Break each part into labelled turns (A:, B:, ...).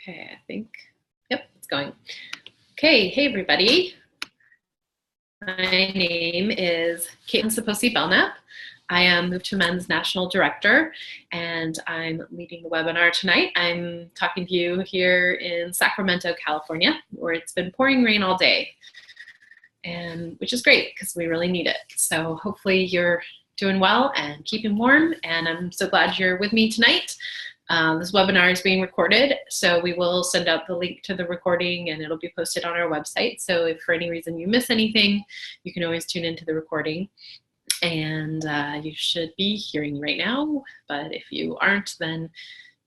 A: Okay, I think, yep, it's going. Okay, hey everybody. My name is Caitlin Saposi-Belknap. I am Move to Amend's National Director, and I'm leading the webinar tonight. I'm talking to you here in Sacramento, California, where it's been pouring rain all day, and which is great because we really need it. So hopefully you're doing well and keeping warm, and I'm so glad you're with me tonight. This webinar is being recorded, so we will send out the link to the recording and it'll be posted on our website. So if for any reason you miss anything, you can always tune into the recording. And you should be hearing right now, but if you aren't, then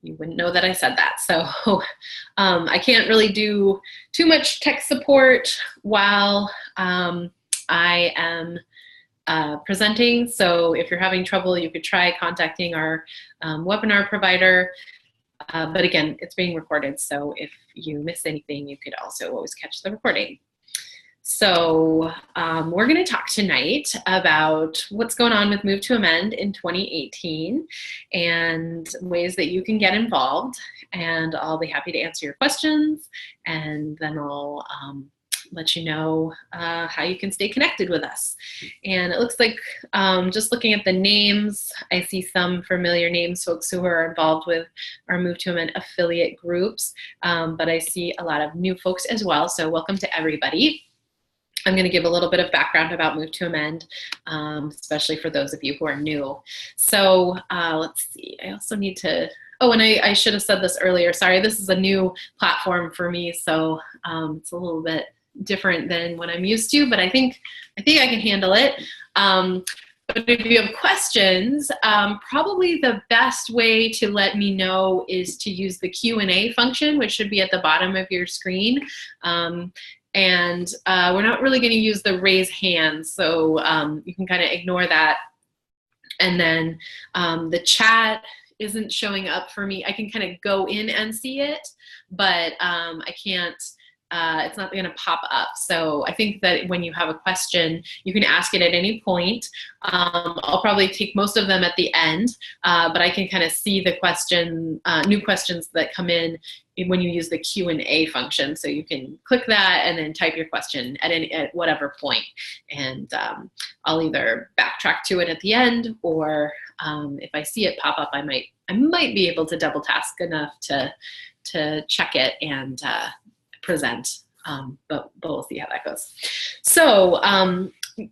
A: you wouldn't know that I said that. So I can't really do too much tech support while I am presenting. So if you're having trouble, you could try contacting our webinar provider. But again, it's being recorded. So if you miss anything, you could also always catch the recording. So we're going to talk tonight about what's going on with Move to Amend in 2018 and ways that you can get involved. And I'll be happy to answer your questions. And then I'll let you know how you can stay connected with us. And it looks like just looking at the names, I see some familiar names, folks who are involved with our Move to Amend affiliate groups, but I see a lot of new folks as well. So welcome to everybody. I'm going to give a little bit of background about Move to Amend, especially for those of you who are new. So let's see, I also need to, oh, and I should have said this earlier, sorry, this is a new platform for me, so it's a little bit different than what I'm used to, but I think I can handle it. But if you have questions, probably the best way to let me know is to use the Q&A function, which should be at the bottom of your screen. And we're not really going to use the raise hand, so you can kind of ignore that. And then the chat isn't showing up for me. I can kind of go in and see it, but I can't. It's not going to pop up. So I think that when you have a question, you can ask it at any point. I'll probably take most of them at the end, but I can kind of see the question, new questions that come in when you use the Q&A function. So you can click that and then type your question at whatever point. And I'll either backtrack to it at the end, or if I see it pop up, I might be able to double task enough to check it and present, but we'll see how that goes. So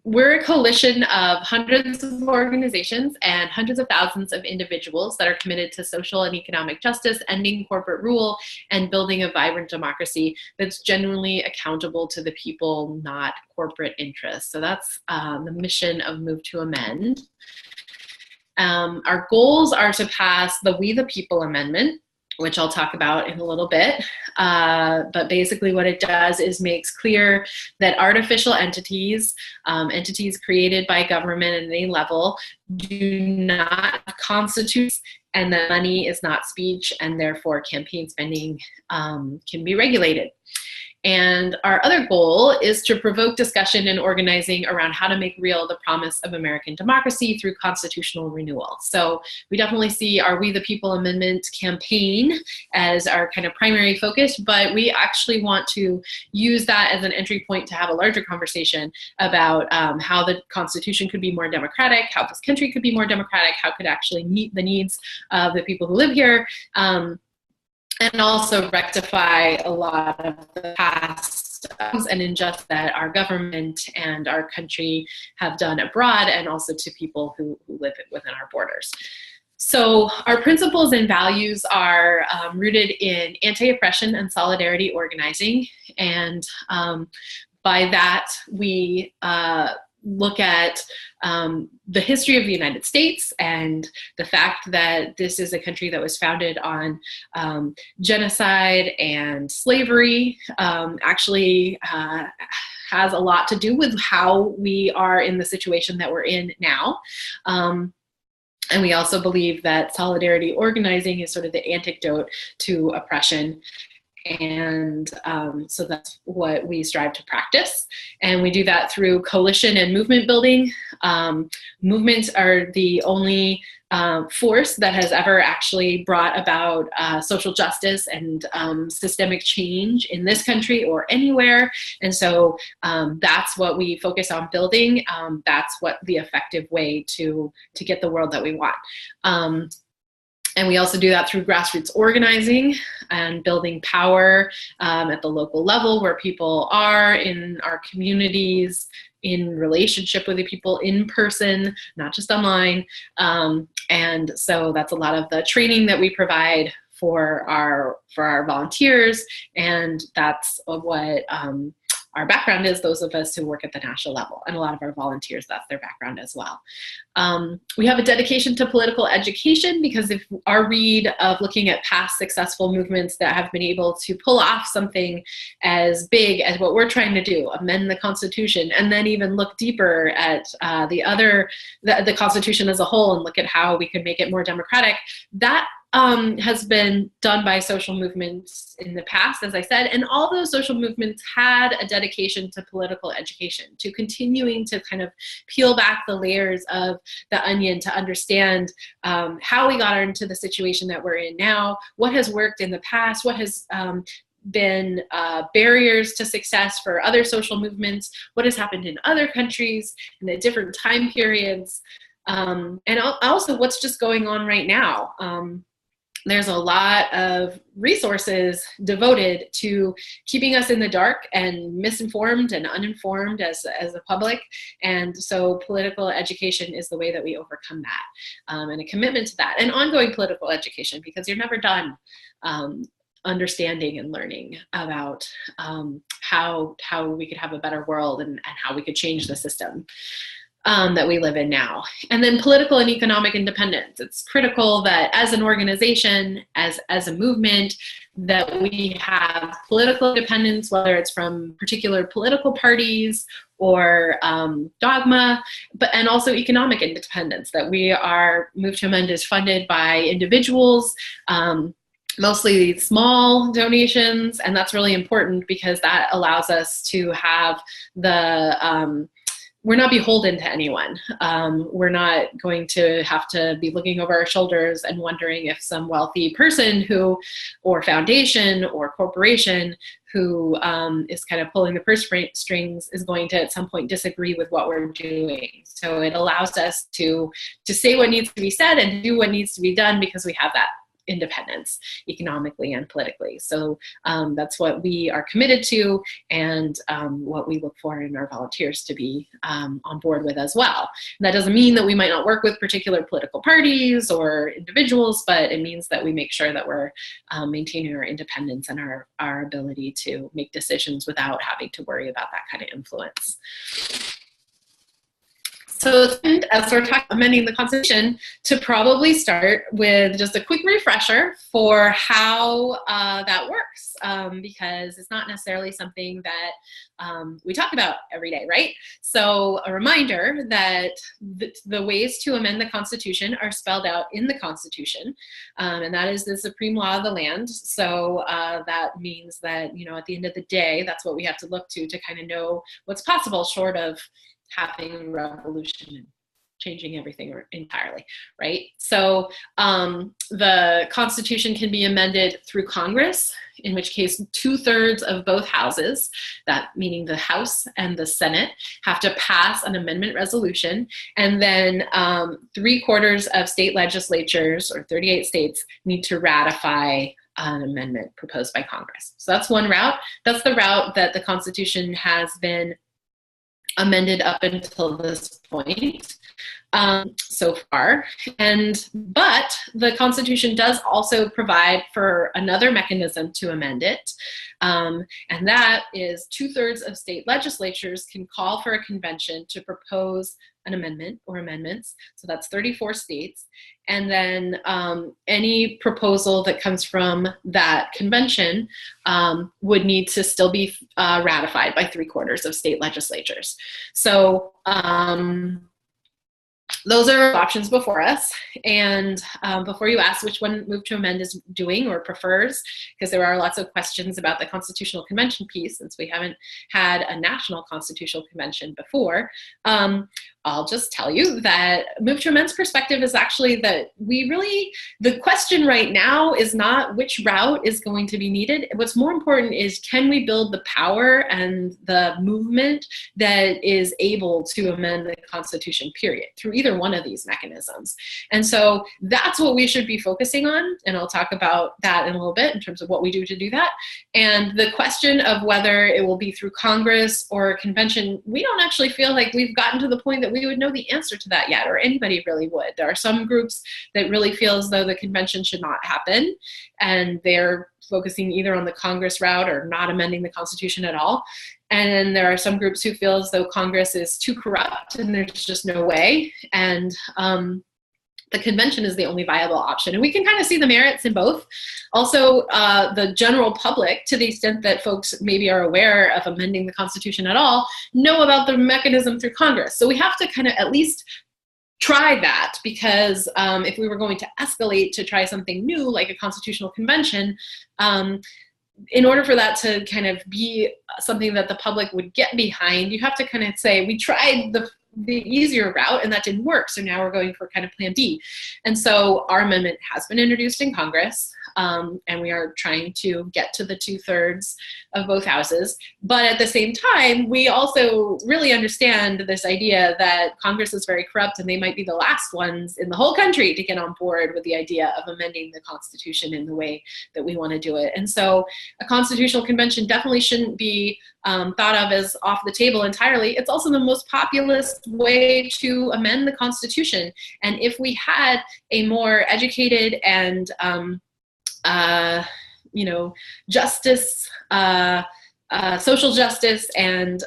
A: we're a coalition of hundreds of organizations and hundreds of thousands of individuals that are committed to social and economic justice, ending corporate rule, and building a vibrant democracy that's genuinely accountable to the people, not corporate interests. So that's the mission of Move to Amend. Our goals are to pass the We the People Amendment, which I'll talk about in a little bit. But basically what it does is makes clear that artificial entities, entities created by government at any level, do not constitute, and that money is not speech, and therefore campaign spending can be regulated. And our other goal is to provoke discussion and organizing around how to make real the promise of American democracy through constitutional renewal. So we definitely see our We the People Amendment campaign as our kind of primary focus, but we actually want to use that as an entry point to have a larger conversation about how the Constitution could be more democratic, how this country could be more democratic, how it could actually meet the needs of the people who live here. And also rectify a lot of the past and injustice that our government and our country have done abroad, and also to people who live within our borders. So our principles and values are rooted in anti-oppression and solidarity organizing. And by that, we look at the history of the United States and the fact that this is a country that was founded on genocide and slavery, actually has a lot to do with how we are in the situation that we're in now. And we also believe that solidarity organizing is sort of the antidote to oppression. And so that's what we strive to practice. And we do that through coalition and movement building. Movements are the only force that has ever actually brought about social justice and systemic change in this country or anywhere. And so that's what we focus on building. That's what the effective way to get the world that we want. And we also do that through grassroots organizing and building power at the local level where people are in our communities, in relationship with the people in person, not just online. And so that's a lot of the training that we provide for our volunteers. And that's what our background is, those of us who work at the national level, and a lot of our volunteers, that's their background as well. We have a dedication to political education because if our read of looking at past successful movements that have been able to pull off something as big as what we're trying to do, amend the Constitution, and then even look deeper at the Constitution as a whole and look at how we could make it more democratic, that has been done by social movements in the past, as I said, and all those social movements had a dedication to political education, to continuing to kind of peel back the layers of the onion to understand how we got into the situation that we're in now, what has worked in the past, what has been barriers to success for other social movements, what has happened in other countries in the different time periods, and also what's just going on right now. There's a lot of resources devoted to keeping us in the dark and misinformed and uninformed as a public. And so political education is the way that we overcome that, and a commitment to that, and ongoing political education, because you're never done understanding and learning about how we could have a better world and how we could change the system that we live in now. And then political and economic independence. It's critical that as an organization, as a movement, that we have political independence, whether it's from particular political parties or dogma, and also economic independence, that Move to Amend is funded by individuals, mostly small donations, and that's really important because that allows us to have we're not beholden to anyone. We're not going to have to be looking over our shoulders and wondering if some wealthy person or foundation or corporation who is kind of pulling the purse strings is going to at some point disagree with what we're doing. So it allows us to say what needs to be said and do what needs to be done because we have that independence economically and politically. So that's what we are committed to, and what we look for in our volunteers to be on board with as well. And that doesn't mean that we might not work with particular political parties or individuals, but it means that we make sure that we're maintaining our independence and our ability to make decisions without having to worry about that kind of influence. So as we're talking about amending the Constitution, to probably start with just a quick refresher for how that works, because it's not necessarily something that we talk about every day, right? So a reminder that the ways to amend the Constitution are spelled out in the Constitution, and that is the supreme law of the land. So that means that, at the end of the day, that's what we have to look to kind of know what's possible short of having a revolution and changing everything entirely, right? So the Constitution can be amended through Congress, in which case 2/3 of both houses, that meaning the House and the Senate, have to pass an amendment resolution, and then 3/4 of state legislatures, or 38 states, need to ratify an amendment proposed by Congress. So that's one route. That's the route that the Constitution has been amended up until this point so far. But the Constitution does also provide for another mechanism to amend it, and that is 2/3 of state legislatures can call for a convention to propose an amendment or amendments. So that's 34 states. And then any proposal that comes from that convention would need to still be ratified by 3/4 of state legislatures. So those are options before us. And before you ask which one Move to Amend is doing or prefers, because there are lots of questions about the Constitutional Convention piece, since we haven't had a national constitutional convention before, I'll just tell you that Move to Amend's perspective is actually that the question right now is not which route is going to be needed. What's more important is, can we build the power and the movement that is able to amend the Constitution, period, through either one of these mechanisms. And so that's what we should be focusing on. And I'll talk about that in a little bit in terms of what we do to do that. And the question of whether it will be through Congress or a convention, we don't actually feel like we've gotten to the point that we would know the answer to that yet, or anybody really would. There are some groups that really feel as though the convention should not happen, and they're focusing either on the Congress route or not amending the Constitution at all. And there are some groups who feel as though Congress is too corrupt and there's just no way. And the convention is the only viable option. And we can kind of see the merits in both. Also, the general public, to the extent that folks maybe are aware of amending the Constitution at all, know about the mechanism through Congress. So we have to kind of at least try that, because if we were going to escalate to try something new like a constitutional convention, in order for that to kind of be something that the public would get behind, you have to kind of say, we tried the easier route and that didn't work, so now we're going for kind of plan B. And so our amendment has been introduced in Congress, and we are trying to get to the 2/3 of both houses. But at the same time, we also really understand this idea that Congress is very corrupt and they might be the last ones in the whole country to get on board with the idea of amending the Constitution in the way that we want to do it. And so a constitutional convention definitely shouldn't be thought of as off the table entirely. It's also the most populist way to amend the Constitution. And if we had a more educated and justice, social justice, and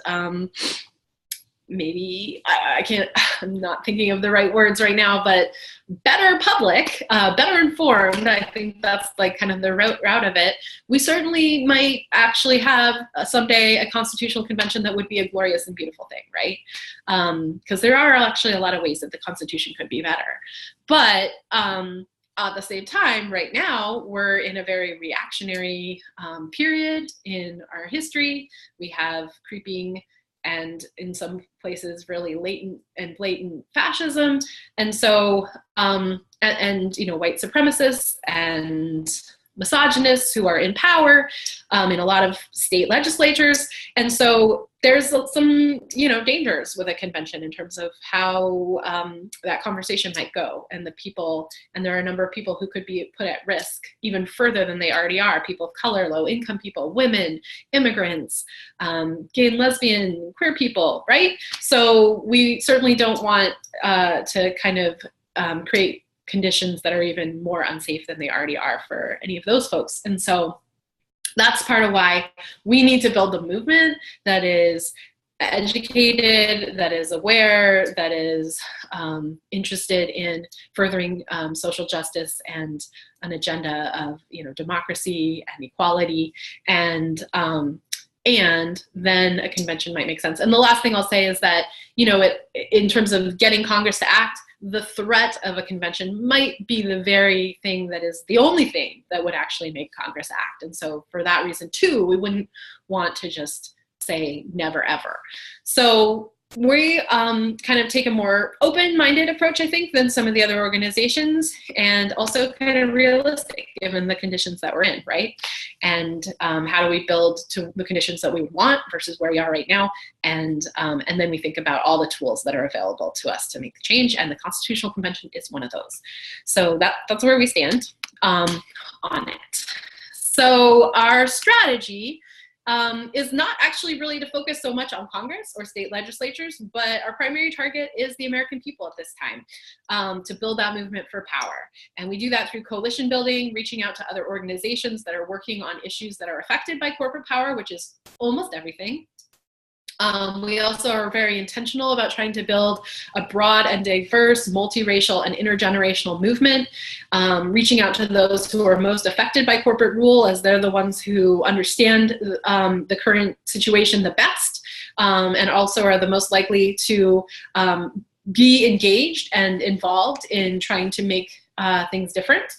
A: maybe I'm not thinking of the right words right now, but better public, better informed, I think that's like kind of the route of it. We certainly might actually have someday a constitutional convention that would be a glorious and beautiful thing, right? Because there are actually a lot of ways that the Constitution could be better. But at the same time, right now, we're in a very reactionary period in our history. We have creeping and in some places really latent and blatant fascism. And so, white supremacists and misogynists who are in power in a lot of state legislatures. And so there's some, dangers with a convention in terms of how that conversation might go, and there are a number of people who could be put at risk even further than they already are: people of color, low income people, women, immigrants, gay and lesbian, queer people, right? So we certainly don't want to kind of create conditions that are even more unsafe than they already are for any of those folks. And so that's part of why we need to build a movement that is educated, that is aware, that is interested in furthering social justice and an agenda of democracy and equality, and then a convention might make sense. And the last thing I'll say is that in terms of getting Congress to act, the threat of a convention might be the very thing that is the only thing that would actually make Congress act. And so for that reason too, we wouldn't want to just say never ever. So we kind of take a more open-minded approach, I think, than some of the other organizations, and also kind of realistic given the conditions that we're in, right? And how do we build to the conditions that we would want versus where we are right now? And then we think about all the tools that are available to us to make the change, and the Constitutional Convention is one of those. So that's where we stand on it. So our strategy is not actually really to focus so much on Congress or state legislatures, but our primary target is the American people at this time, to build that movement for power. And we do that through coalition building, reaching out to other organizations that are working on issues that are affected by corporate power, which is almost everything. We also are very intentional about trying to build a broad and diverse, multiracial and intergenerational movement, reaching out to those who are most affected by corporate rule, as they're the ones who understand the current situation the best, and also are the most likely to be engaged and involved in trying to make things different.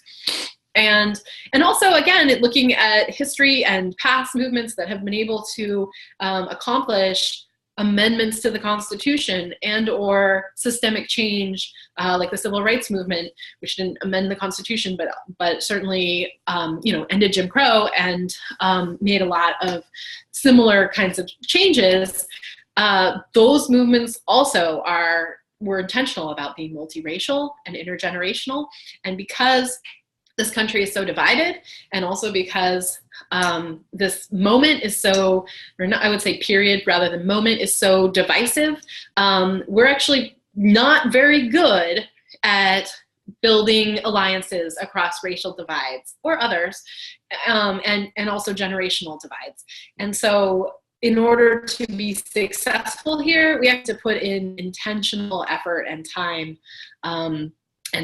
A: And also, again, looking at history and past movements that have been able to accomplish amendments to the Constitution and or systemic change, like the Civil Rights Movement, which didn't amend the Constitution, but certainly ended Jim Crow and made a lot of similar kinds of changes. Those movements also were intentional about being multiracial and intergenerational, and because this country is so divided, and also because this moment is so, or not, I would say period rather than moment, is so divisive, we're actually not very good at building alliances across racial divides or others, and also generational divides. And so in order to be successful here, we have to put in intentional effort and time and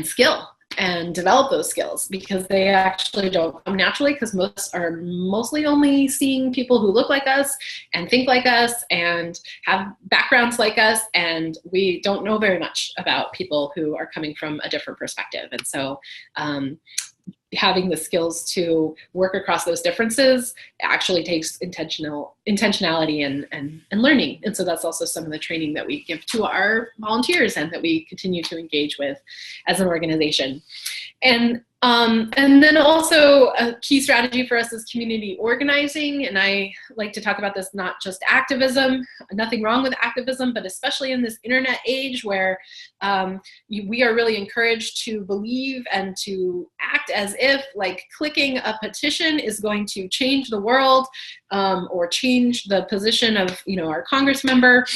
A: skill, and develop those skills, because they actually don't come naturally, because most are mostly only seeing people who look like us and think like us and have backgrounds like us, and we don't know very much about people who are coming from a different perspective. And so having the skills to work across those differences actually takes intentionality and learning. And so that's also some of the training that we give to our volunteers and that we continue to engage with as an organization. And then also a key strategy for us is community organizing. And I like to talk about this, not just activism, nothing wrong with activism, but especially in this internet age where we are really encouraged to believe and to act as if like clicking a petition is going to change the world or change the position of our Congress member,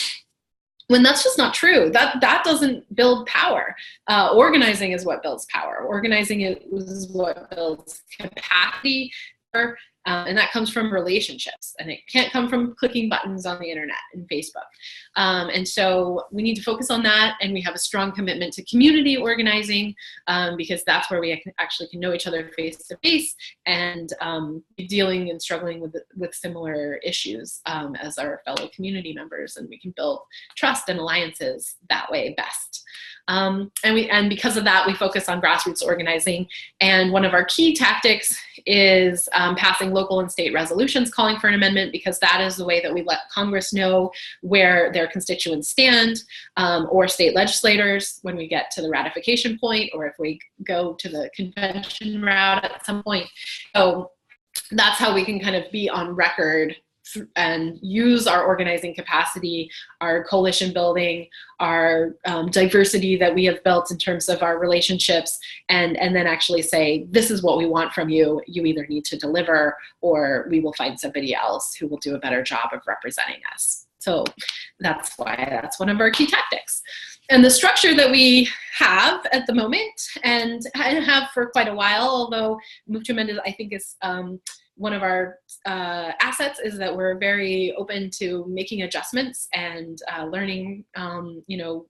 A: when that's just not true. That doesn't build power. Organizing is what builds power. Organizing is what builds capacity, and that comes from relationships, and it can't come from clicking buttons on the internet and Facebook. And so we need to focus on that, and we have a strong commitment to community organizing, because that's where we actually can know each other face to face and be dealing and struggling with similar issues as our fellow community members, and we can build trust and alliances that way best. And because of that, we focus on grassroots organizing, and one of our key tactics is passing local and state resolutions calling for an amendment, because that is the way that we let Congress know where their constituents stand, or state legislators when we get to the ratification point, or if we go to the convention route at some point. So that's how we can kind of be on record and use our organizing capacity, our coalition building, our diversity that we have built in terms of our relationships, and then actually say, this is what we want from you. You either need to deliver, or we will find somebody else who will do a better job of representing us. So that's why that's one of our key tactics. And the structure that we have at the moment, and have for quite a while, although Move to Amend I think is one of our assets, is that we're very open to making adjustments and learning,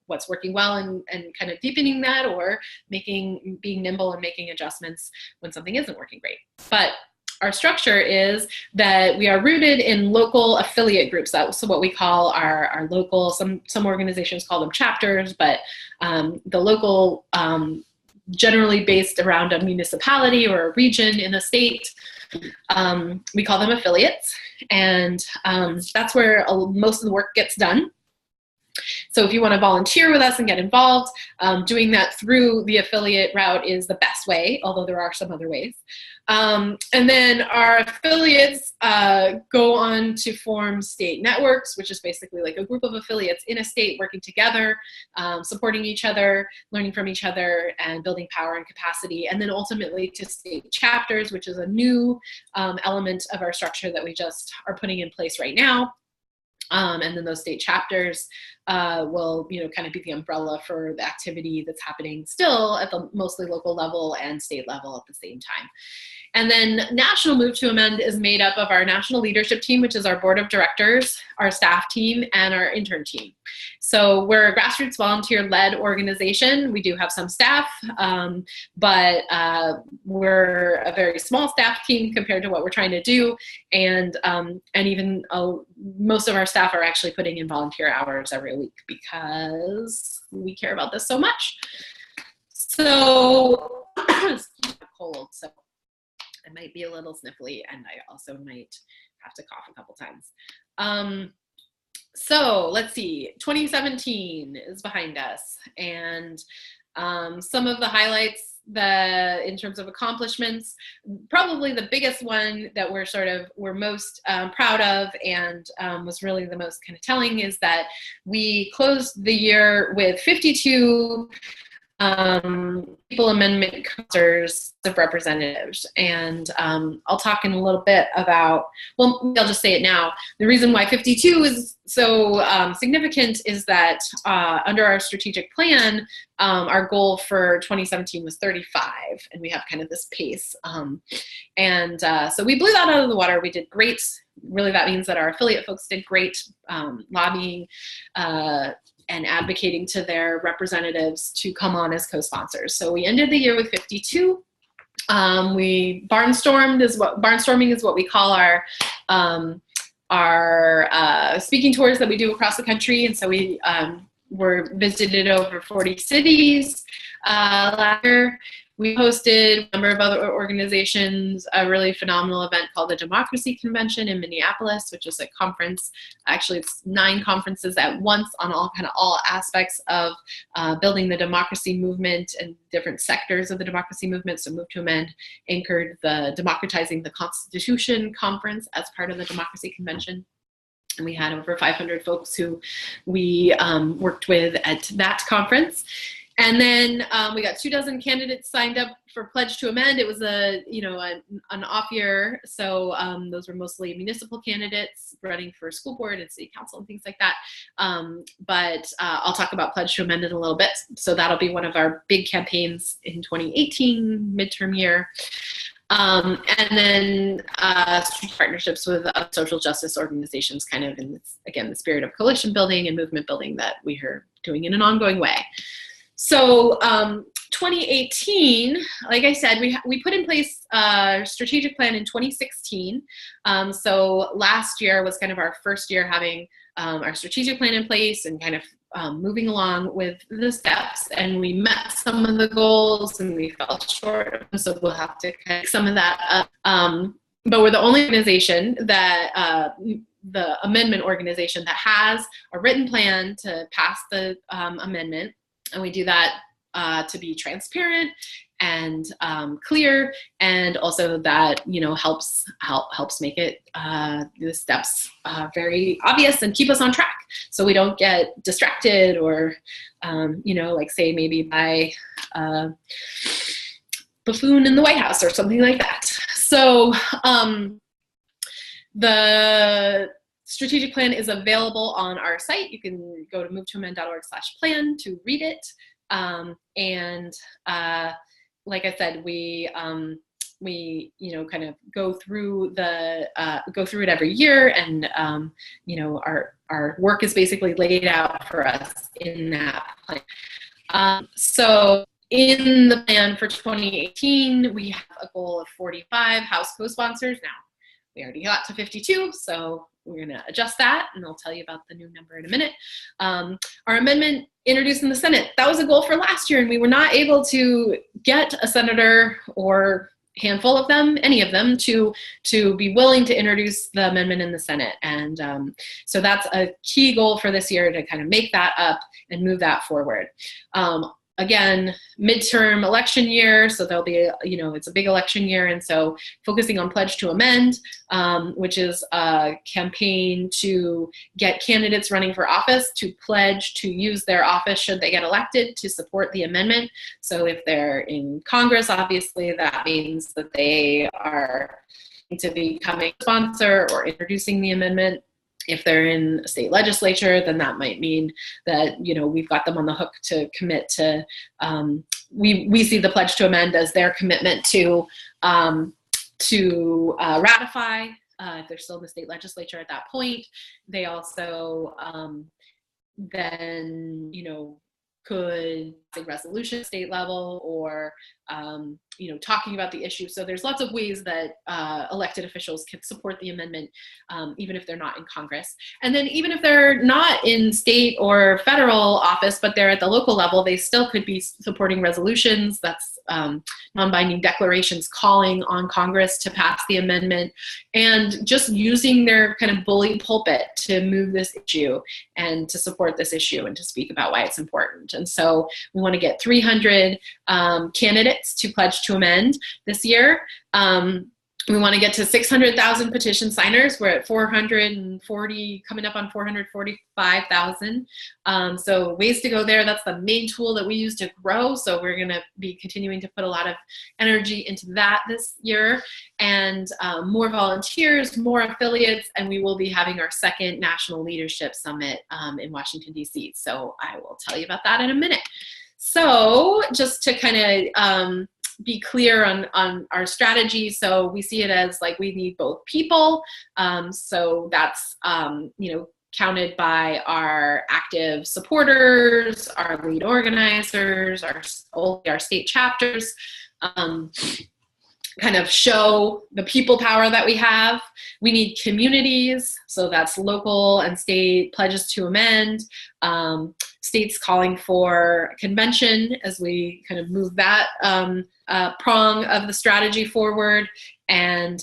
A: what's working well, and kind of deepening that, or being nimble and making adjustments when something isn't working great. But our structure is that we are rooted in local affiliate groups. That's what we call our local, some organizations call them chapters, but the local, generally based around a municipality or a region in a state, we call them affiliates, and that's where most of the work gets done. So if you want to volunteer with us and get involved, doing that through the affiliate route is the best way, although there are some other ways. And then our affiliates go on to form state networks, which is basically like a group of affiliates in a state working together, supporting each other, learning from each other, and building power and capacity. And then ultimately to state chapters, which is a new element of our structure that we just are putting in place right now. And then those state chapters will, kind of be the umbrella for the activity that's happening still at the mostly local level and state level at the same time. And then National Move to Amend is made up of our national leadership team, which is our board of directors, our staff team, and our intern team. So we're a grassroots volunteer-led organization. We do have some staff, but we're a very small staff team compared to what we're trying to do. And even most of our staff are actually putting in volunteer hours every week because we care about this so much. So, I'm cold, so I might be a little sniffly, and I also might have to cough a couple times. So let's see, 2017 is behind us, and some of the highlights in terms of accomplishments, probably the biggest one that we're most proud of, and was really the most kind of telling, is that we closed the year with 52 people amendment sponsors of representatives. And I'll talk in a little bit about, well, I'll just say it now. The reason why 52 is so significant is that under our strategic plan, our goal for 2017 was 35, and we have kind of this pace. So we blew that out of the water. We did great. Really, that means that our affiliate folks did great lobbying and advocating to their representatives to come on as co-sponsors. So we ended the year with 52. Barnstorming is what we call our speaking tours that we do across the country. And so we were visited over 40 cities last year. We hosted a number of other organizations, a really phenomenal event called the Democracy Convention in Minneapolis, which is a conference. Actually, it's 9 conferences at once on all aspects of building the democracy movement and different sectors of the democracy movement. So Move to Amend anchored the Democratizing the Constitution conference as part of the Democracy Convention. And we had over 500 folks who we worked with at that conference. And then we got 24 candidates signed up for Pledge to Amend. It was an off year, so those were mostly municipal candidates running for school board and city council and things like that. But I'll talk about Pledge to Amend in a little bit. So that'll be one of our big campaigns in 2018, midterm year. And then strategic partnerships with social justice organizations, kind of in this, again, the spirit of coalition building and movement building that we are doing in an ongoing way. So 2018, like I said, we put in place a strategic plan in 2016. So last year was kind of our first year having our strategic plan in place and kind of moving along with the steps. And we met some of the goals and we fell short of them, so we'll have to kind of some of that up. But we're the only organization that the amendment organization that has a written plan to pass the amendment. And we do that to be transparent and clear, and also that helps make it the steps very obvious and keep us on track, so we don't get distracted or like say maybe by buffoon in the White House or something like that. So the strategic plan is available on our site. You can go to movetoamend.org/plan to read it. Like I said, we kind of go through it every year, and our work is basically laid out for us in that plan. So in the plan for 2018, we have a goal of 45 House co-sponsors. Now, we already got to 52, so we're going to adjust that, and I'll tell you about the new number in a minute. Our amendment introduced in the Senate, that was a goal for last year, and we were not able to get a senator or handful of them, any of them, to be willing to introduce the amendment in the Senate. And so that's a key goal for this year, to kind of make that up and move that forward. Again, midterm election year, so there'll be, it's a big election year, and so focusing on Pledge to Amend, which is a campaign to get candidates running for office to pledge to use their office should they get elected to support the amendment. So if they're in Congress, obviously that means that they are to becoming a sponsor or introducing the amendment. If they're in a state legislature, then that might mean that, we've got them on the hook to commit to, we see the Pledge to Amend as their commitment to ratify, if they're still in the state legislature at that point. They also then, could resolution at state level, or talking about the issue. So there's lots of ways that elected officials can support the amendment, even if they're not in Congress. And then even if they're not in state or federal office, but they're at the local level, they still could be supporting resolutions. That's non-binding declarations calling on Congress to pass the amendment, and just using their kind of bully pulpit to move this issue and to support this issue and to speak about why it's important. And so we want to get 300 candidates to pledge to amend this year. We want to get to 600,000 petition signers. We're at 440, coming up on 445,000. So ways to go there. That's the main tool that we use to grow. So we're going to be continuing to put a lot of energy into that this year, and more volunteers, more affiliates, and we will be having our second National Leadership Summit in Washington, D.C. So I will tell you about that in a minute. So just to kind of be clear on our strategy. So we see it as like we need both people. So that's, counted by our active supporters, our lead organizers, our state chapters, kind of show the people power that we have. We need communities, so that's local and state pledges to amend, states calling for convention as we kind of move that prong of the strategy forward, and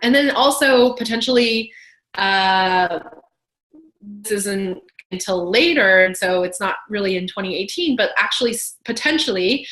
A: then also potentially this isn't until later, and so it's not really in 2018, but actually potentially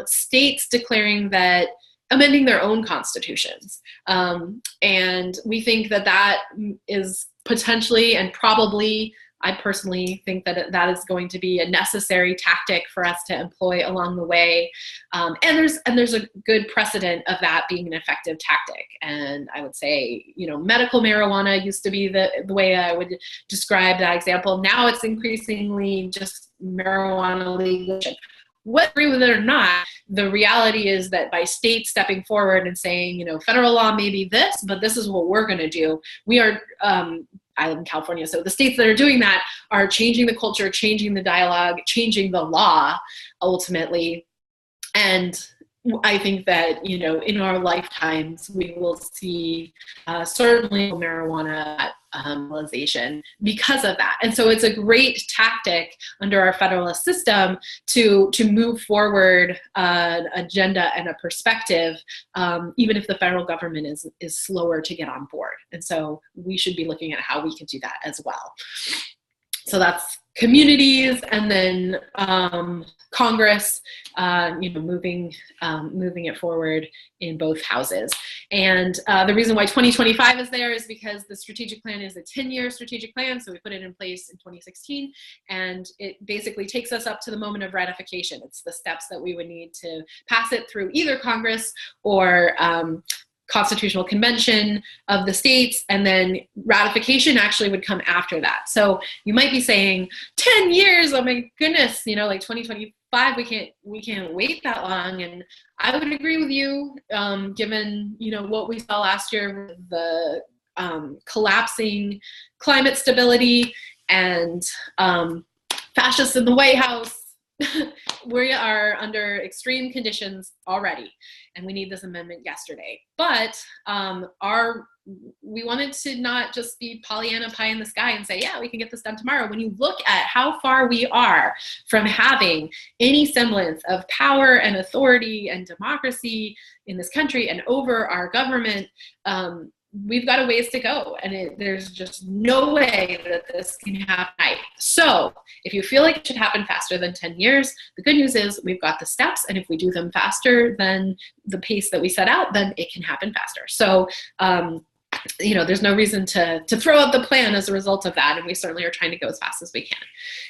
A: states declaring that amending their own constitutions. And we think that that is potentially and probably, I personally think that that is going to be a necessary tactic for us to employ along the way. And there's a good precedent of that being an effective tactic. And I would say, medical marijuana used to be the way I would describe that example. Now it's increasingly just marijuana legalization. Whether agree with it or not, the reality is that by states stepping forward and saying, federal law may be this, but this is what we're going to do. We are, I live in California, so the states that are doing that are changing the culture, changing the dialogue, changing the law, ultimately. And I think that, in our lifetimes, we will see certainly marijuana legalization because of that. And so it's a great tactic under our federalist system to move forward an agenda and a perspective, even if the federal government is slower to get on board. And so we should be looking at how we can do that as well. So that's communities, and then Congress, moving it forward in both houses. And the reason why 2025 is there is because the strategic plan is a 10-year strategic plan. So we put it in place in 2016, and it basically takes us up to the moment of ratification. It's the steps that we would need to pass it through either Congress or Constitutional Convention of the states, and then ratification actually would come after that. So you might be saying 10 years, oh my goodness, like 2025, we can't wait that long. And I would agree with you, given what we saw last year with the collapsing climate stability and fascists in the White House. We are under extreme conditions already, and we need this amendment yesterday. But we wanted to not just be Pollyanna pie in the sky and say, yeah, we can get this done tomorrow. When you look at how far we are from having any semblance of power and authority and democracy in this country and over our government, we've got a ways to go, and there's just no way that this can happen. So if you feel like it should happen faster than 10 years, the good news is we've got the steps, and if we do them faster than the pace that we set out, then it can happen faster. So there's no reason to throw out the plan as a result of that, and we certainly are trying to go as fast as we can.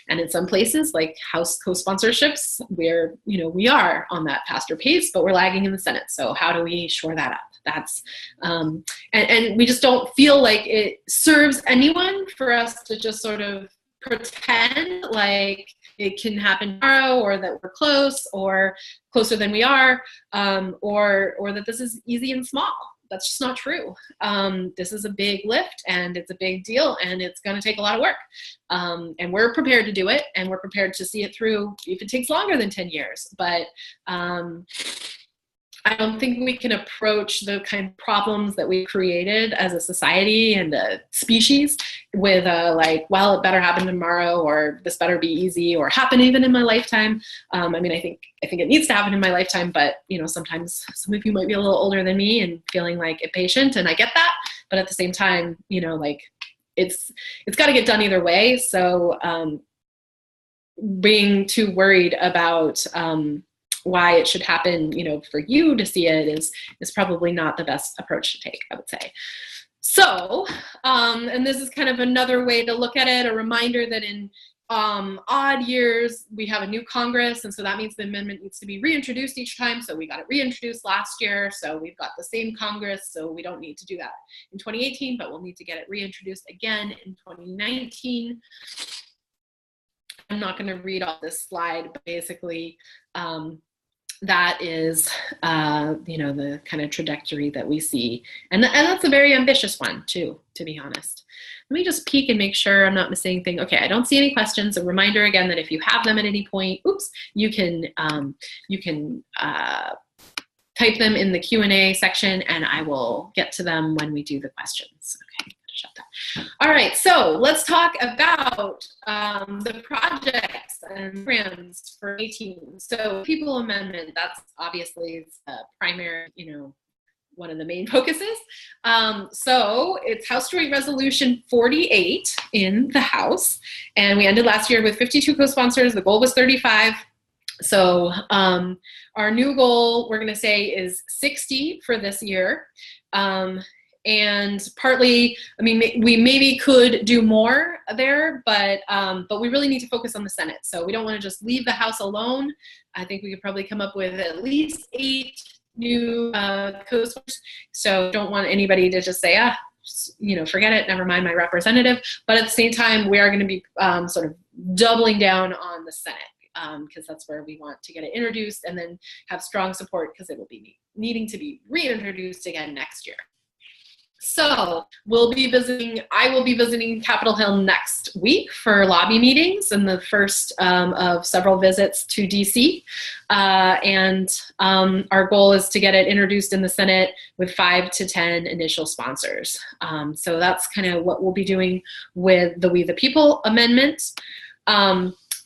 A: And in some places, like House co-sponsorships, we are on that faster pace, but we're lagging in the Senate. So how do we shore that up? That's and we just don't feel like it serves anyone for us to just sort of pretend like it can happen tomorrow, or that we're close, or closer than we are, or that this is easy and small. That's just not true. This is a big lift, and it's a big deal, and it's going to take a lot of work. And we're prepared to do it, and we're prepared to see it through if it takes longer than 10 years. But I don't think we can approach the kind of problems that we created as a society and a species with like, well, it better happen tomorrow, or this better be easy, or happen even in my lifetime. I mean, I think it needs to happen in my lifetime, but sometimes some of you might be a little older than me and feeling like impatient, and I get that. But at the same time, like it's got to get done either way. So being too worried about why it should happen, for you to see it is probably not the best approach to take, I would say. So, and this is kind of another way to look at it, a reminder that in odd years, we have a new Congress, and so that means the amendment needs to be reintroduced each time. So we got it reintroduced last year, so we've got the same Congress, so we don't need to do that in 2018, but we'll need to get it reintroduced again in 2019. I'm not going to read all this slide, but basically, that is, the kind of trajectory that we see. And that's a very ambitious one too, to be honest. Let me just peek and make sure I'm not missing anything. Okay, I don't see any questions. A reminder again that if you have them at any point, you can type them in the Q&A section, and I will get to them when we do the questions. Okay. Shut that. All right, so let's talk about the projects and programs for 18. So People Amendment, that's obviously primary, one of the main focuses. So it's House Joint Resolution 48 in the House, and we ended last year with 52 co-sponsors. The goal was 35. So our new goal, we're going to say, is 60 for this year. And partly, I mean, we maybe could do more there, but we really need to focus on the Senate. So we don't want to just leave the House alone. I think we could probably come up with at least 8 new co-sponsors. So don't want anybody to just say, forget it, never mind my representative. But at the same time, we are going to be sort of doubling down on the Senate, because that's where we want to get it introduced and then have strong support, because it will be needing to be reintroduced again next year. So I will be visiting Capitol Hill next week for lobby meetings and the first of several visits to DC. And our goal is to get it introduced in the Senate with 5 to 10 initial sponsors. So that's kind of what we'll be doing with the We the People Amendment.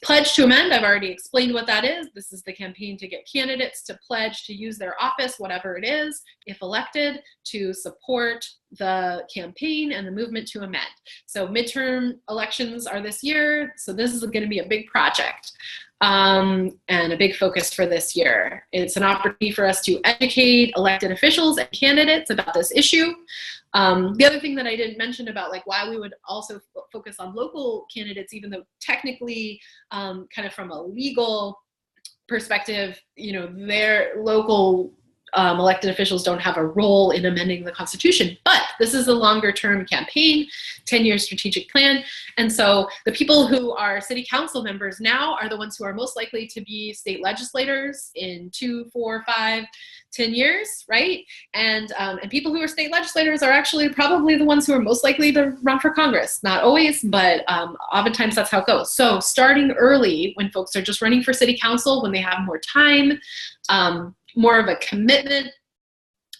A: Pledge to Amend, I've already explained what that is. This is the campaign to get candidates to pledge to use their office, whatever it is, if elected, to support the campaign and the movement to amend. So midterm elections are this year, so this is going to be a big project and a big focus for this year. It's an opportunity for us to educate elected officials and candidates about this issue. The other thing that I didn't mention about why we would also focus on local candidates, even though technically kind of from a legal perspective, their local elected officials don't have a role in amending the Constitution, but this is a longer term campaign, 10-year strategic plan. And so the people who are city council members now are the ones who are most likely to be state legislators in 2, 4, 5, 10 years, right? And people who are state legislators are actually probably the ones who are most likely to run for Congress. Not always, but oftentimes that's how it goes. So starting early when folks are just running for city council, when they have more time, more of a commitment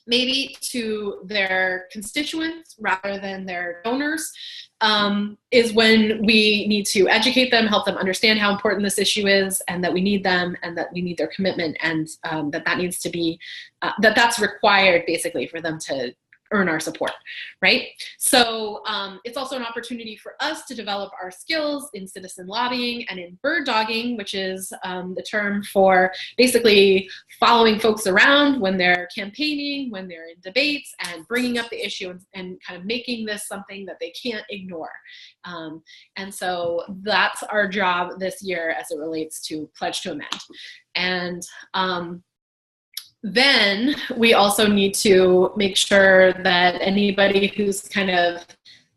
A: maybe to their constituents rather than their donors, is when we need to educate them, help them understand how important this issue is, and that we need them, and that we need their commitment, and that needs to be, that's required basically for them to earn our support, right? So it's also an opportunity for us to develop our skills in citizen lobbying and in bird dogging, which is the term for basically following folks around when they're campaigning, when they're in debates, and bringing up the issue and kind of making this something that they can't ignore. And so that's our job this year as it relates to Pledge to Amend. And then we also need to make sure that anybody who's kind of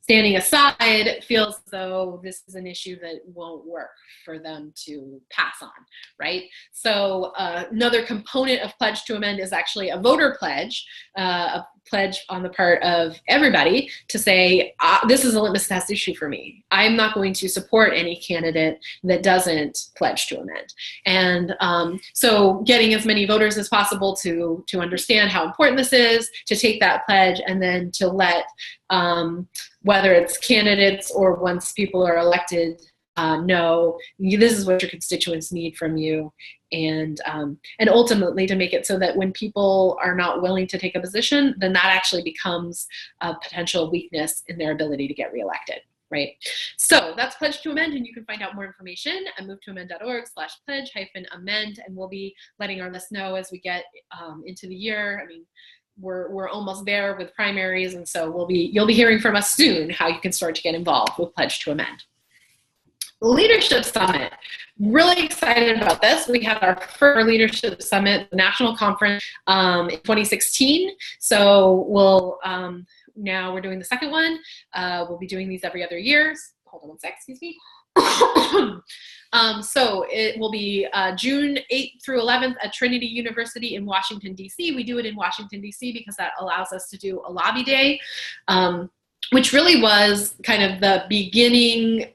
A: standing aside feels as though this is an issue that won't work for them to pass on, right? So another component of Pledge to Amend is actually a voter pledge, a pledge on the part of everybody to say, this is a litmus test issue for me. I'm not going to support any candidate that doesn't pledge to amend. And so getting as many voters as possible to understand how important this is, to take that pledge, and then to let whether it's candidates or once people are elected, know this is what your constituents need from you, and ultimately to make it so that when people are not willing to take a position, then that actually becomes a potential weakness in their ability to get reelected, right? So that's Pledge to Amend, and you can find out more information at movetoamend.org/pledge-amend, and we'll be letting our list know as we get into the year. I mean, we're almost there with primaries, and so you'll be hearing from us soon how you can start to get involved with Pledge to Amend. Leadership Summit. Really excited about this. We had our first Leadership Summit, the national conference, in 2016. So now we're doing the second one. We'll be doing these every other year. Hold on one sec, excuse me. So it will be June 8th through 11th at Trinity University in Washington, D.C. We do it in Washington, D.C. because that allows us to do a lobby day, which really was kind of the beginning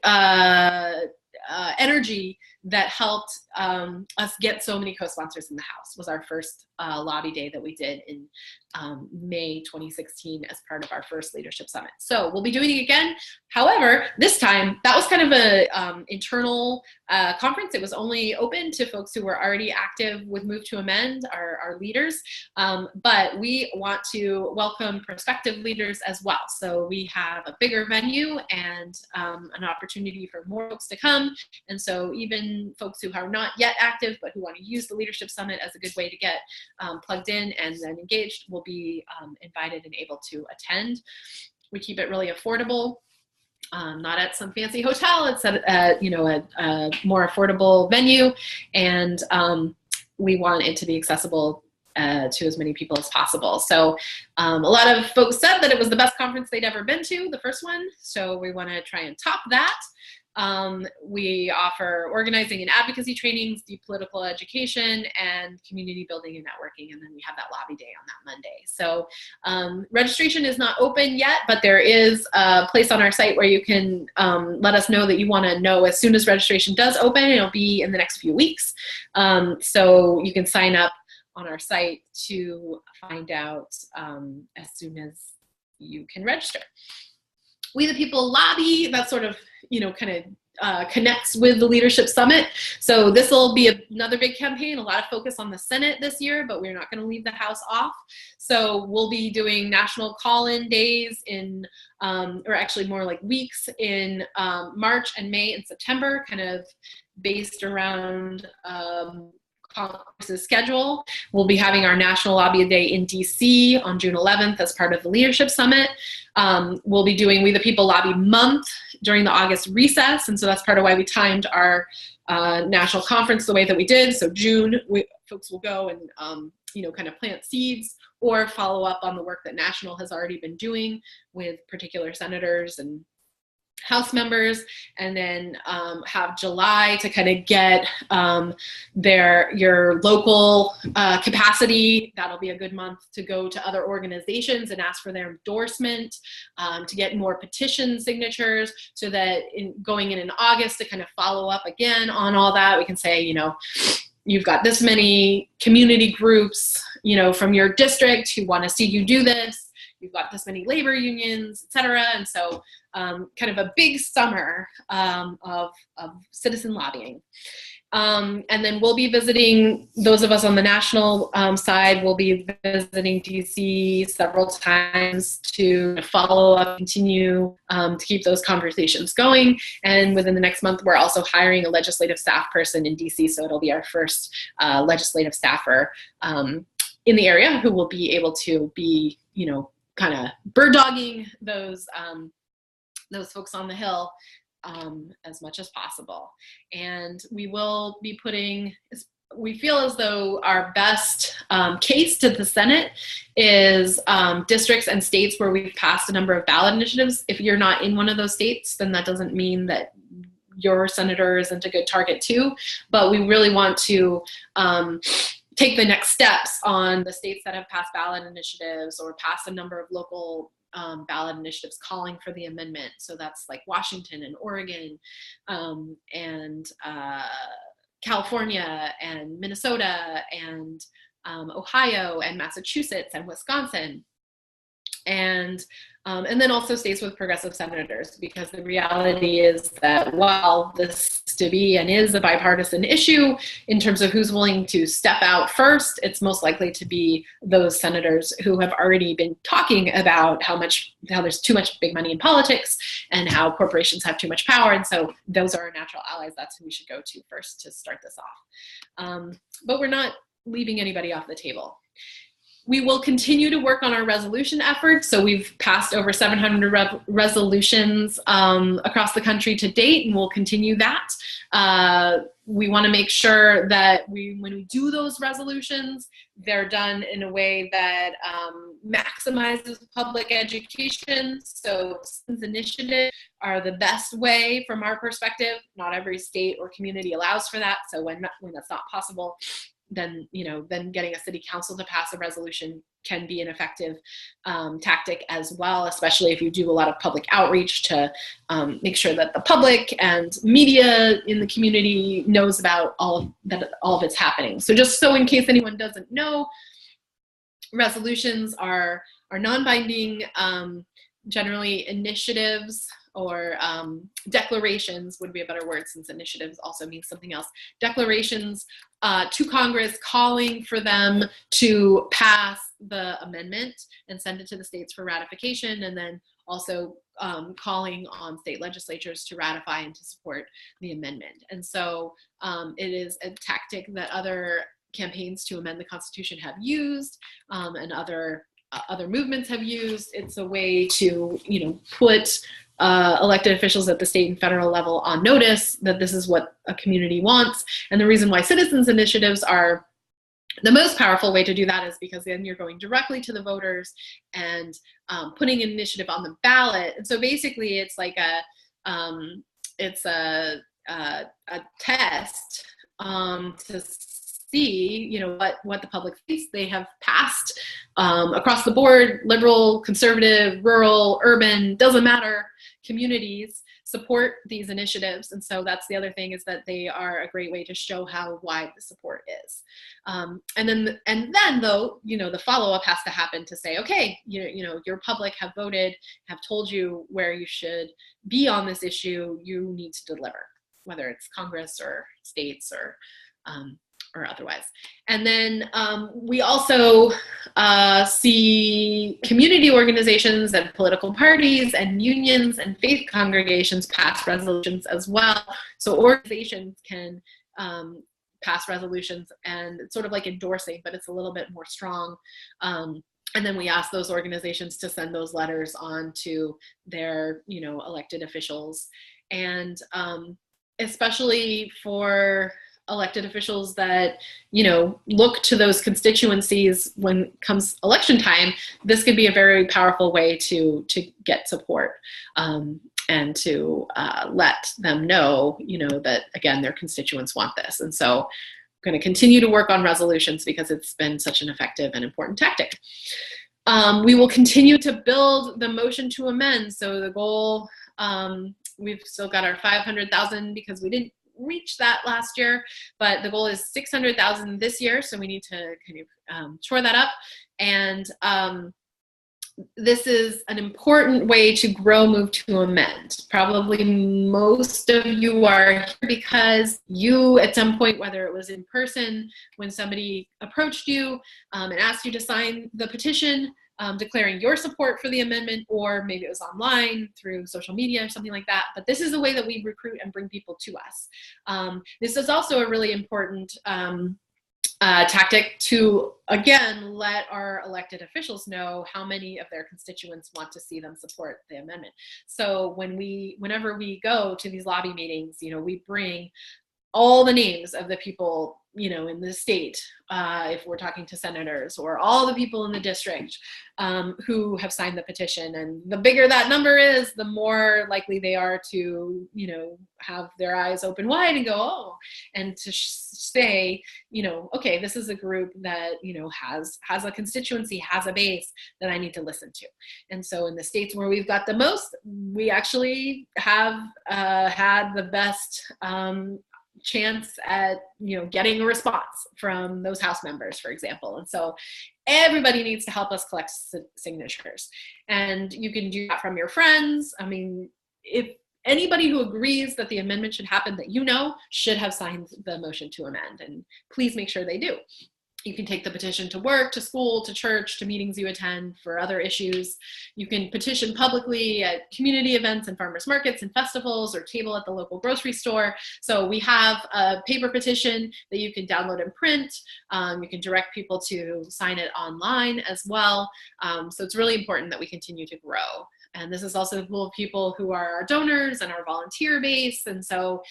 A: energy that helped us get so many co-sponsors in the House. Was our first lobby day that we did in May 2016 as part of our first Leadership Summit. So we'll be doing it again. However, this time, that was kind of a internal conference. It was only open to folks who were already active with Move to Amend, our leaders. But we want to welcome prospective leaders as well. So we have a bigger venue and an opportunity for more folks to come. And so even folks who are not yet active, but who want to use the Leadership Summit as a good way to get plugged in and then engaged, will be invited and able to attend. We keep it really affordable, not at some fancy hotel. It's at a more affordable venue, and we want it to be accessible to as many people as possible. So a lot of folks said that it was the best conference they'd ever been to, the first one. So we want to try and top that. We offer organizing and advocacy trainings, deep political education, and community building and networking. And then we have that lobby day on that Monday. So registration is not open yet, but there is a place on our site where you can let us know that you want to know as soon as registration does open. It'll be in the next few weeks. So you can sign up on our site to find out as soon as you can register. We the People lobby, that sort of, connects with the Leadership Summit. So this will be another big campaign, a lot of focus on the Senate this year, but we're not going to leave the House off. So we'll be doing national call-in days or actually more like weeks in March and May and September, kind of based around Caucuses schedule. We'll be having our National Lobby Day in DC on June 11th as part of the Leadership Summit. We'll be doing We the People Lobby Month during the August recess, and so that's part of why we timed our national conference the way that we did. So June, folks will go and kind of plant seeds or follow up on the work that National has already been doing with particular senators and House members, and then have July to kind of get your local capacity. That'll be a good month to go to other organizations and ask for their endorsement, to get more petition signatures, so that going in August to kind of follow up again on all that, we can say, you've got this many community groups, from your district who want to see you do this. You've got this many labor unions, et cetera. And so kind of a big summer of citizen lobbying. And then we'll be visiting, those of us on the national side, will be visiting DC several times to follow up, continue to keep those conversations going. And within the next month, we're also hiring a legislative staff person in DC. So it'll be our first legislative staffer in the area who will be able to be, kind of bird dogging those folks on the Hill as much as possible. And we will be putting, we feel as though our best case to the Senate is districts and states where we've passed a number of ballot initiatives. If you're not in one of those states, then that doesn't mean that your senator isn't a good target too, but we really want to take the next steps on the states that have passed ballot initiatives or passed a number of local ballot initiatives calling for the amendment. So that's like Washington and Oregon and California and Minnesota and Ohio and Massachusetts and Wisconsin. And then also states with progressive senators, because the reality is that while this to be and is a bipartisan issue in terms of who's willing to step out first, it's most likely to be those senators who have already been talking about how there's too much big money in politics and how corporations have too much power. And so those are our natural allies. That's who we should go to first to start this off. But we're not leaving anybody off the table. We will continue to work on our resolution efforts. So we've passed over 700 resolutions across the country to date, and we'll continue that. We want to make sure that when we do those resolutions, they're done in a way that maximizes public education. So citizens initiatives are the best way from our perspective. Not every state or community allows for that. So when that's not possible, then getting a city council to pass a resolution can be an effective tactic as well, especially if you do a lot of public outreach to make sure that the public and media in the community knows about all of it's happening. So just so in case anyone doesn't know, resolutions are non-binding, generally initiatives or declarations would be a better word, since initiatives also means something else. Declarations to Congress calling for them to pass the amendment and send it to the states for ratification, and then also calling on state legislatures to ratify and to support the amendment. And so it is a tactic that other campaigns to amend the Constitution have used, and other movements have used. It's a way to put elected officials at the state and federal level on notice that this is what a community wants. And the reason why citizens initiatives are the most powerful way to do that is because then you're going directly to the voters and putting an initiative on the ballot. And so basically it's like a test to see what the public thinks. They have passed across the board, liberal, conservative, rural, urban, doesn't matter, communities support these initiatives. And so that's the other thing, is that they are a great way to show how wide the support is. And then though, the follow-up has to happen to say, okay, your public have voted, have told you where you should be on this issue, you need to deliver, whether it's Congress or states or otherwise. And then we also see community organizations and political parties and unions and faith congregations pass resolutions as well. So organizations can pass resolutions, and it's sort of like endorsing, but it's a little bit more strong. And then we ask those organizations to send those letters on to their, elected officials. And especially for elected officials that, look to those constituencies when it comes election time, this could be a very powerful way to get support and to let them know, that, again, their constituents want this. And so I'm going to continue to work on resolutions because it's been such an effective and important tactic. We will continue to build the motion to amend. So the goal, we've still got our 500,000 because we didn't reach that last year, but the goal is 600,000 this year. So we need to kind of shore that up. And this is an important way to grow, move to amend. Probably most of you are here because you, at some point, whether it was in person, when somebody approached you and asked you to sign the petition, declaring your support for the amendment, or maybe it was online through social media or something like that. But this is the way that we recruit and bring people to us. This is also a really important tactic to, again, let our elected officials know how many of their constituents want to see them support the amendment. So whenever we go to these lobby meetings, we bring all the names of the people, you know, in the state, if we're talking to senators, or all the people in the district who have signed the petition. And the bigger that number is, the more likely they are to, you know, have their eyes open wide and go, oh, and to say, you know, okay, this is a group that, you know, has a constituency, has a base that I need to listen to. And so in the states where we've got the most, we actually have had the best chance at, you know, getting a response from those House members, for example. And so everybody needs to help us collect signatures. And you can do that from your friends. I mean, if anybody who agrees that the amendment should happen that you know should have signed the motion to amend, and please make sure they do. You can take the petition to work, to school, to church, to meetings you attend for other issues. You can petition publicly at community events and farmers markets and festivals, or table at the local grocery store. So we have a paper petition that you can download and print. You can direct people to sign it online as well. So it's really important that we continue to grow. And this is also full of people who are our donors and our volunteer base. And so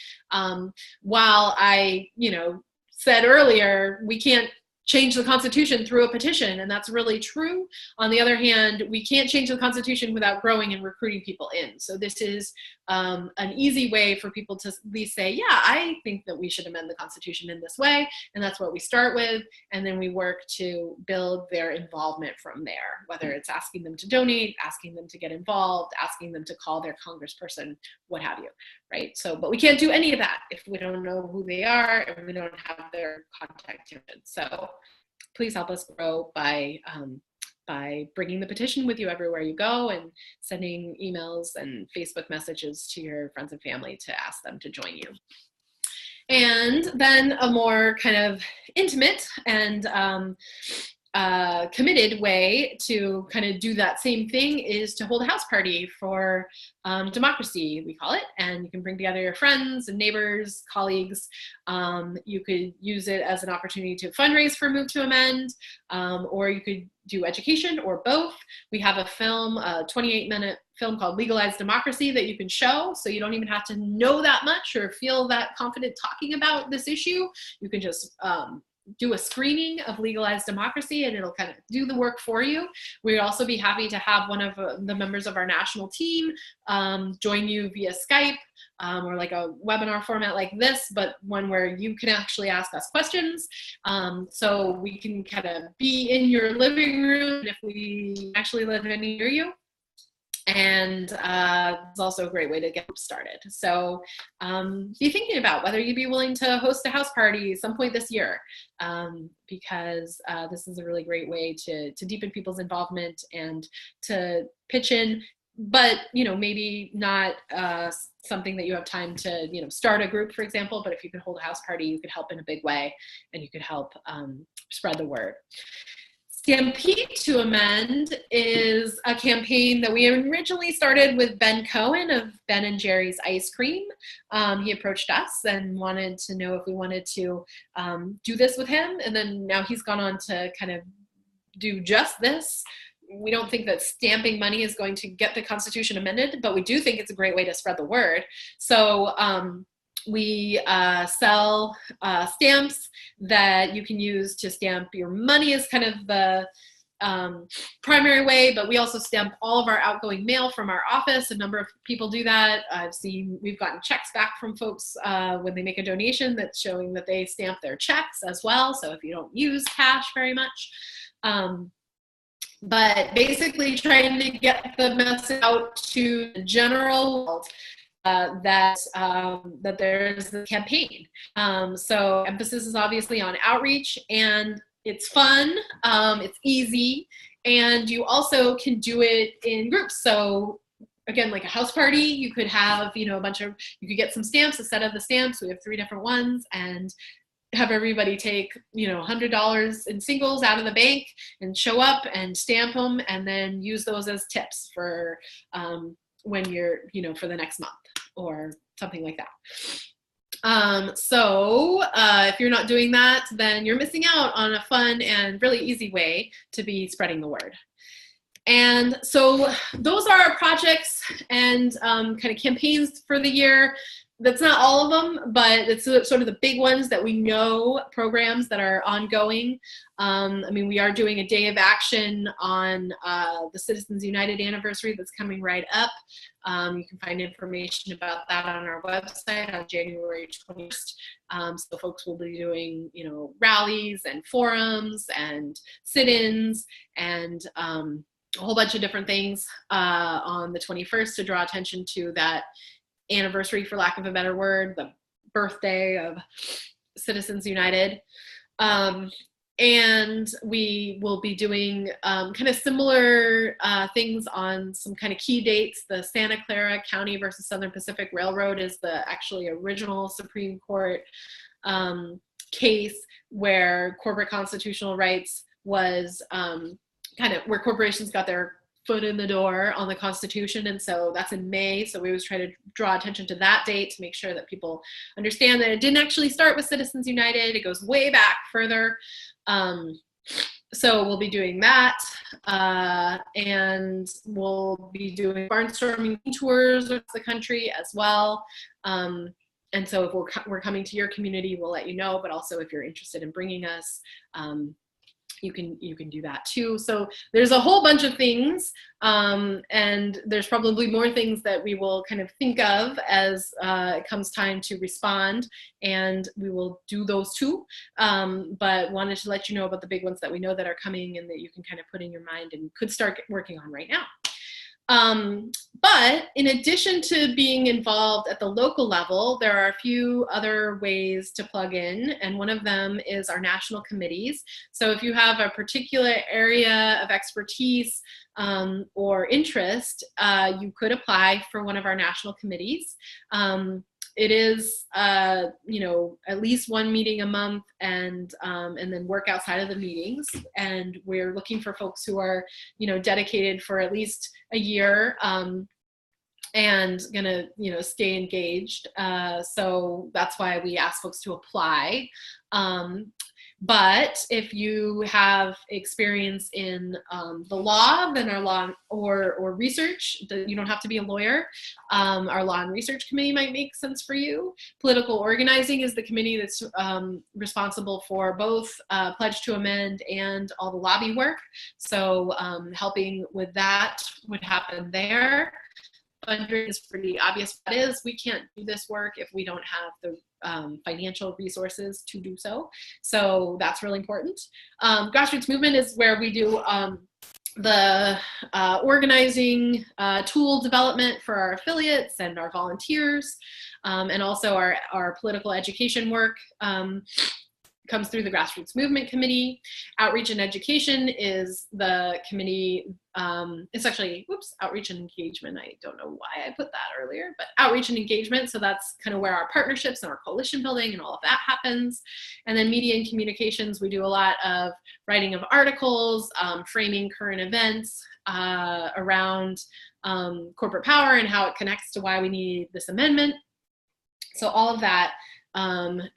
A: while I, you know, said earlier, we can't change the Constitution through a petition, and that's really true. On the other hand, we can't change the Constitution without growing and recruiting people in. So this is an easy way for people to at least say, yeah, I think that we should amend the Constitution in this way, and that's what we start with, and then we work to build their involvement from there, whether it's asking them to donate, asking them to get involved, asking them to call their congressperson, what have you, right? So, but we can't do any of that if we don't know who they are and we don't have their contact information. So please help us grow by bringing the petition with you everywhere you go, and sending emails and Facebook messages to your friends and family to ask them to join you. And then a more kind of intimate and committed way to kind of do that same thing is to hold a house party for democracy, we call it. And you can bring together your friends and neighbors, colleagues. You could use it as an opportunity to fundraise for Move to Amend, or you could do education, or both. We have a film, a 28-minute film called Legalized Democracy that you can show, so you don't even have to know that much or feel that confident talking about this issue. You can just do a screening of Legalized Democracy, and it'll kind of do the work for you. We'd also be happy to have one of the members of our national team join you via Skype, or like a webinar format like this, but one where you can actually ask us questions. So we can kind of be in your living room if we actually live near you. And it's also a great way to get started. So be thinking about whether you'd be willing to host a house party some point this year, because this is a really great way to deepen people's involvement and to pitch in. But, you know, maybe not something that you have time to, you know, start a group, for example, but if you could hold a house party, you could help in a big way, and you could help spread the word. Stampede to Amend is a campaign that we originally started with Ben Cohen of Ben and Jerry's Ice Cream. He approached us and wanted to know if we wanted to do this with him, and then now he's gone on to kind of do just this. We don't think that stamping money is going to get the Constitution amended, but we do think it's a great way to spread the word. So we sell stamps that you can use to stamp your money is kind of the primary way, but we also stamp all of our outgoing mail from our office. A number of people do that. We've gotten checks back from folks when they make a donation that's showing that they stamp their checks as well. So if you don't use cash very much, but basically trying to get the message out to the general world that there's a campaign. So emphasis is obviously on outreach, and it's fun, it's easy, and you also can do it in groups. So again, like a house party, you could have, you know, you could get some stamps, a set of the stamps. We have 3 different ones, and have everybody take, you know, $100 in singles out of the bank and show up and stamp them, and then use those as tips for when you're, you know, for the next month or something like that. So if you're not doing that, then you're missing out on a fun and really easy way to be spreading the word. And so those are our projects and kind of campaigns for the year. that's not all of them, but it's sort of the big ones that we know, programs that are ongoing. I mean, we are doing a day of action on the Citizens United anniversary that's coming right up. You can find information about that on our website on January 21st. So folks will be doing, you know, rallies and forums and sit-ins and a whole bunch of different things on the 21st to draw attention to that anniversary, for lack of a better word, the birthday of Citizens United. And we will be doing kind of similar things on some kind of key dates. The Santa Clara County versus Southern Pacific Railroad is the actually original Supreme Court case where corporate constitutional rights was kind of where corporations got their foot in the door on the Constitution, and so that's in May. So we always try to draw attention to that date to make sure that people understand that it didn't actually start with Citizens United. It goes way back further. So we'll be doing that, and we'll be doing barnstorming tours across the country as well. And so if we're coming to your community, we'll let you know. But also, if you're interested in bringing us, you can do that too. So there's a whole bunch of things, and there's probably more things that we will kind of think of as it comes time to respond, and we will do those too. But wanted to let you know about the big ones that we know that are coming and that you can kind of put in your mind and could start working on right now. But in addition to being involved at the local level, there are a few other ways to plug in, and one of them is our national committees. So if you have a particular area of expertise or interest, you could apply for one of our national committees. It is, you know, at least one meeting a month, and then work outside of the meetings. And we're looking for folks who are, you know, dedicated for at least a year and gonna, you know, stay engaged. So that's why we ask folks to apply. But if you have experience in the law, then our law or research, you don't have to be a lawyer. Our law and research committee might make sense for you. Political organizing is the committee that's responsible for both Pledge to Amend and all the lobby work. So helping with that would happen there. Fundraising is pretty obvious. What is, we can't do this work if we don't have the financial resources to do so. So that's really important. Grassroots movement is where we do the organizing tool development for our affiliates and our volunteers, and also our political education work comes through the Grassroots Movement Committee. Outreach and Education is the committee. It's actually, Outreach and Engagement. I don't know why I put that earlier, but Outreach and Engagement. So that's kind of where our partnerships and our coalition building and all of that happens. And then Media and Communications, we do a lot of writing of articles, framing current events around corporate power and how it connects to why we need this amendment. So all of that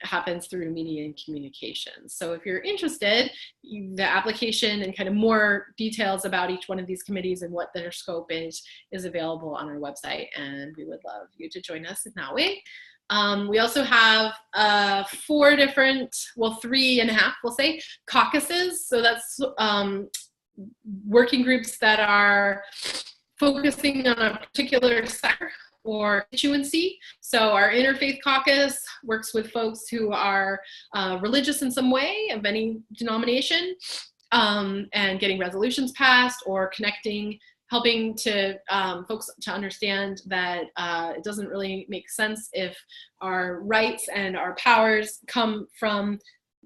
A: happens through Media and Communications. So if you're interested, the application and kind of more details about each one of these committees and what their scope is available on our website, and we would love you to join us in that way. We also have 4 different, well, 3.5, we'll say, caucuses. So that's working groups that are focusing on a particular sector or constituency. So our Interfaith Caucus works with folks who are religious in some way of any denomination, and getting resolutions passed or connecting, helping to folks to understand that it doesn't really make sense if our rights and our powers come from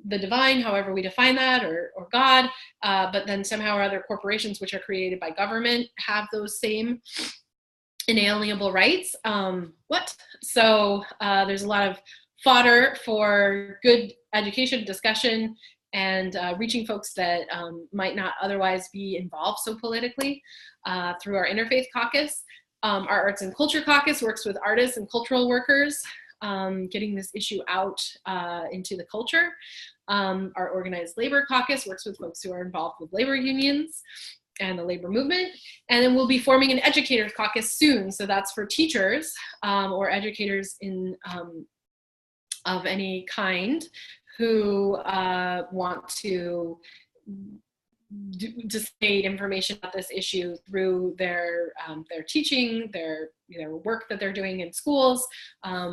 A: the divine, however we define that, or God, but then somehow or other corporations which are created by government have those same inalienable rights. So there's a lot of fodder for good education, discussion, and reaching folks that might not otherwise be involved so politically through our Interfaith Caucus. Our Arts and Culture Caucus works with artists and cultural workers, getting this issue out into the culture. Our Organized Labor Caucus works with folks who are involved with labor unions. and the labor movement. And then we'll be forming an educators caucus soon. So that's for teachers or educators in of any kind who want to disseminate information about this issue through their teaching, their work that they're doing in schools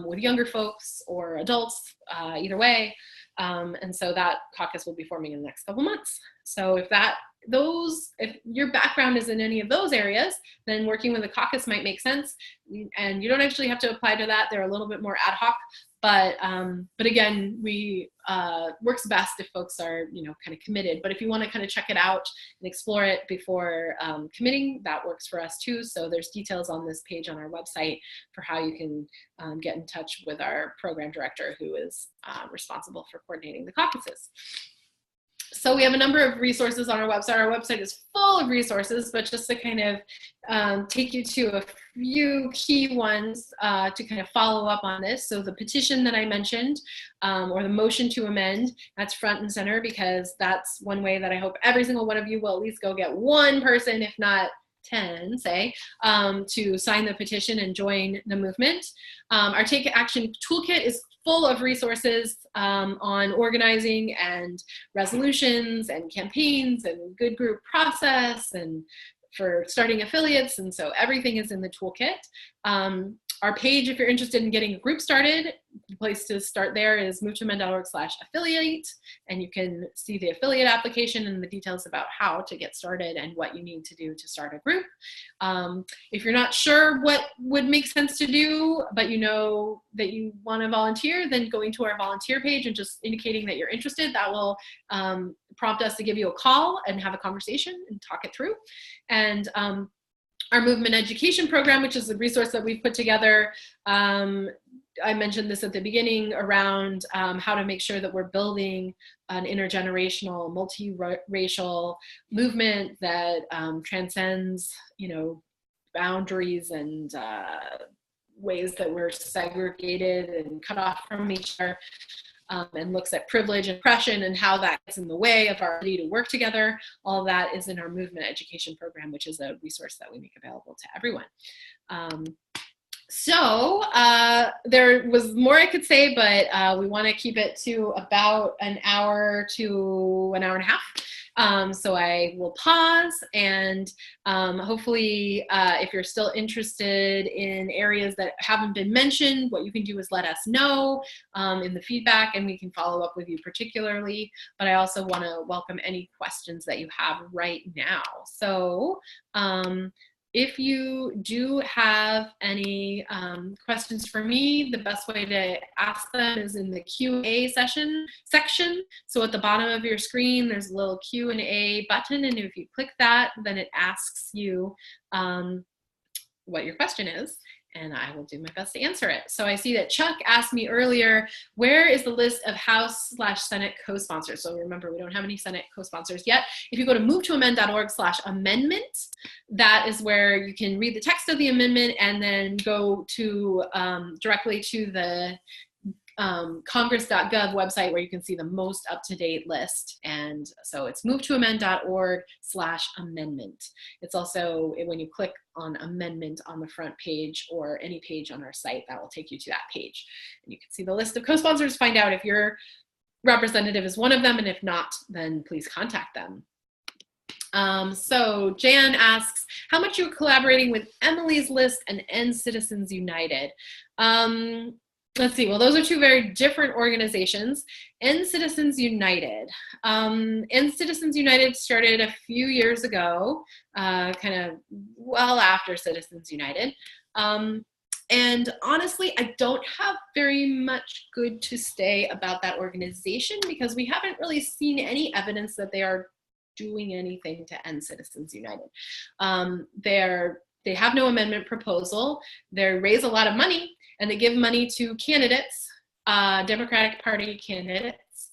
A: with younger folks or adults, either way. And so that caucus will be forming in the next couple months. So if your background is in any of those areas, then working with a caucus might make sense. And you don't actually have to apply to that. They're a little bit more ad hoc. But again, we works best if folks are kind of committed. But if you want to kind of check it out and explore it before committing, that works for us too. So there's details on this page on our website for how you can get in touch with our program director, who is responsible for coordinating the caucuses. So we have a number of resources on our website. Our website is full of resources, but just to kind of take you to a few key ones to kind of follow up on this. So the petition that I mentioned, or the motion to amend, that's front and center, because that's one way that I hope every single one of you will at least go get one person, if not 10, say, to sign the petition and join the movement. Our Take Action Toolkit is full of resources on organizing and resolutions and campaigns and good group process and for starting affiliates. And so everything is in the toolkit. Our page, if you're interested in getting a group started, the place to start there is movetoamend.org/affiliate, and you can see the affiliate application and the details about how to get started and what you need to do to start a group. If you're not sure what would make sense to do, but you know that you want to volunteer, then going to our volunteer page and just indicating that you're interested, that will prompt us to give you a call and have a conversation and talk it through. And our movement education program, which is a resource that we've put together. I mentioned this at the beginning around how to make sure that we're building an intergenerational, multiracial movement that transcends, boundaries and ways that we're segregated and cut off from each other. And looks at privilege and oppression and how that gets in the way of our ability to work together. All of that is in our movement education program, which is a resource that we make available to everyone. So there was more I could say, but we want to keep it to about an hour to an hour and a half. So I will pause, and hopefully if you're still interested in areas that haven't been mentioned, what you can do is let us know in the feedback, and we can follow up with you particularly. But I also want to welcome any questions that you have right now. So if you do have any questions for me, the best way to ask them is in the Q&A section. So at the bottom of your screen, there's a little Q&A button, and if you click that, then it asks you what your question is, and I will do my best to answer it. So I see that Chuck asked me earlier, where is the list of House/Senate co-sponsors? So remember, we don't have any Senate co-sponsors yet. If you go to movetoamend.org/amendment, that is where you can read the text of the amendment and then go to directly to the congress.gov website, where you can see the most up-to-date list. And so it's movetoamend.org/amendment. It's also, when you click on amendment on the front page or any page on our site, that will take you to that page. And you can see the list of co-sponsors, find out if your representative is one of them, and if not, then please contact them. So Jan asks, how much you're collaborating with Emily's List and End Citizens United? Let's see, well, those are two very different organizations. End Citizens United. End Citizens United started a few years ago, kind of well after Citizens United. And honestly, I don't have very much good to say about that organization, because we haven't really seen any evidence that they are doing anything to end Citizens United. They have no amendment proposal. They raise a lot of money, and they give money to candidates, Democratic Party candidates.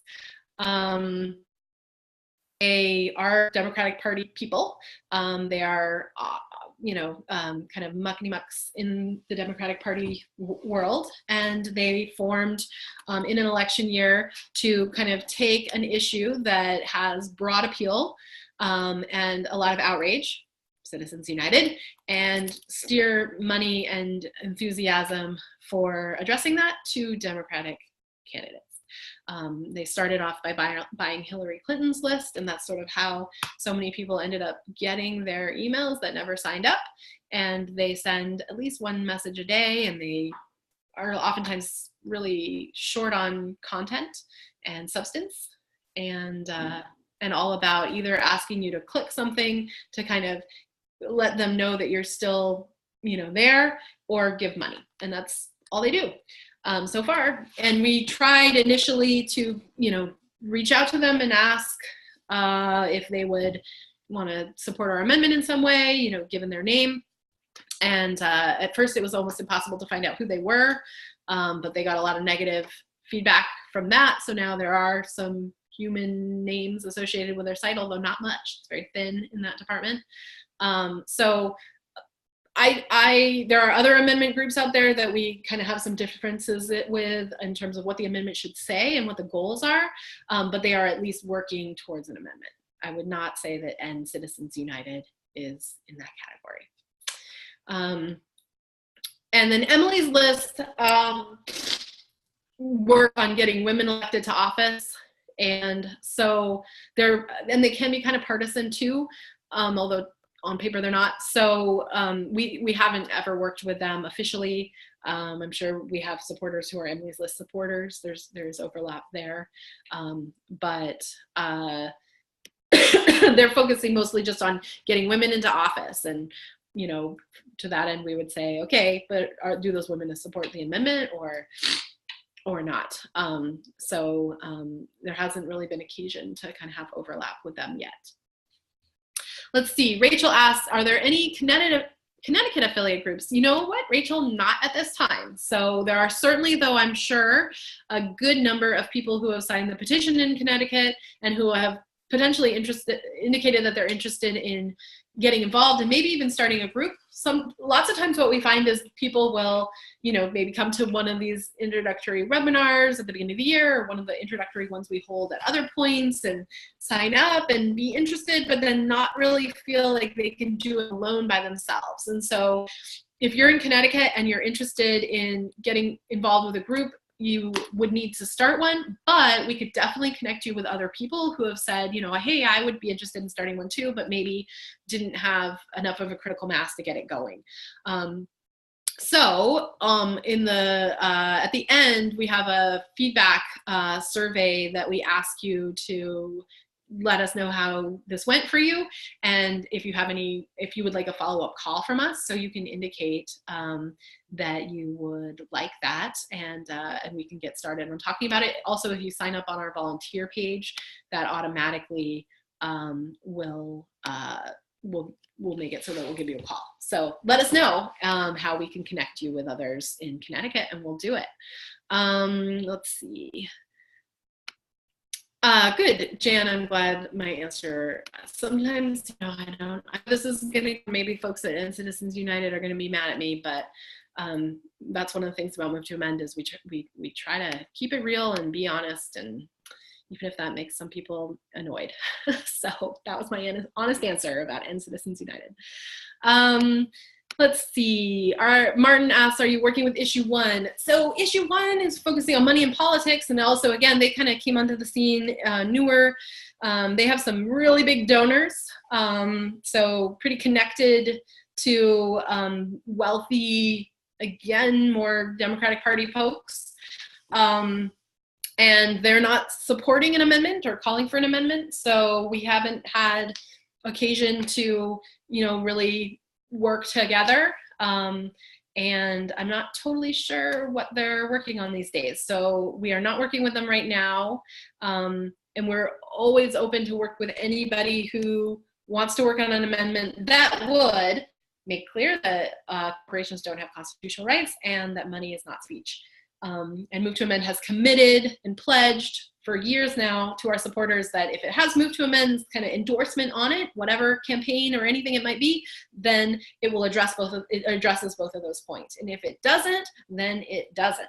A: They are Democratic Party people. They are, kind of muckety-mucks in the Democratic Party world, and they formed in an election year to kind of take an issue that has broad appeal and a lot of outrage, Citizens United, and steer money and enthusiasm for addressing that to Democratic candidates. They started off by buying Hillary Clinton's list, and that's sort of how so many people ended up getting their emails that never signed up. And they send at least one message a day, and they are oftentimes really short on content and substance, and all about either asking you to click something to kind of let them know that you're still, there, or give money. And that's all they do so far. And we tried initially to, reach out to them and ask if they would want to support our amendment in some way, given their name. And at first it was almost impossible to find out who they were, but they got a lot of negative feedback from that. So now there are some human names associated with their site, although not much. It's very thin in that department. So there are other amendment groups out there that we kind of have some differences with in terms of what the amendment should say and what the goals are, but they are at least working towards an amendment. I would not say that End Citizens United is in that category. And then Emily's list work on getting women elected to office. And so they can be kind of partisan too, although on paper they're not. So we haven't ever worked with them officially. I'm sure we have supporters who are Emily's list supporters. There's overlap there, but they're focusing mostly just on getting women into office. And to that end, we would say, okay, but do those women support the amendment or not? So there hasn't really been occasion to kind of have overlap with them yet. Let's see, Rachel asks, are there any Connecticut affiliate groups? You know what, Rachel, not at this time. So there are certainly, though, I'm sure, a good number of people who have signed the petition in Connecticut and who have potentially indicated that they're interested in getting involved and maybe even starting a group. Lots of times what we find is people will, maybe come to one of these introductory webinars at the beginning of the year, or one of the introductory ones we hold at other points, and sign up and be interested, but then not really feel like they can do it alone by themselves. And so if you're in Connecticut and you're interested in getting involved with a group, you would need to start one, but we could definitely connect you with other people who have said, hey, I would be interested in starting one too, but maybe didn't have enough of a critical mass to get it going. So at the end, we have a feedback survey that we ask you to let us know how this went for you, and if you would like a follow-up call from us, so you can indicate that you would like that, and we can get started on talking about it. Also, if you sign up on our volunteer page, that automatically will make it so that we'll give you a call. So let us know how we can connect you with others in Connecticut, and we'll do it. Let's see. Good, Jan, I'm glad my answer. Sometimes, this is gonna, maybe folks at End Citizens United are gonna be mad at me, but that's one of the things about Move to Amend is we try to keep it real and be honest, and even if that makes some people annoyed. So that was my honest answer about End Citizens United. Let's see, Martin asks, are you working with Issue 1? So Issue 1 is focusing on money and politics, and also, again, they kind of came onto the scene newer. They have some really big donors, so pretty connected to wealthy, again, more Democratic Party folks. And they're not supporting an amendment or calling for an amendment, so we haven't had occasion to, really work together, and I'm not totally sure what they're working on these days. So we are not working with them right now, and we're always open to work with anybody who wants to work on an amendment that would make clear that corporations don't have constitutional rights and that money is not speech. And Move to Amend has committed and pledged for years now to our supporters that if it has Move to Amend's kind of endorsement on it, whatever campaign or anything it might be, then it will addresses both of those points. And if it doesn't, then it doesn't.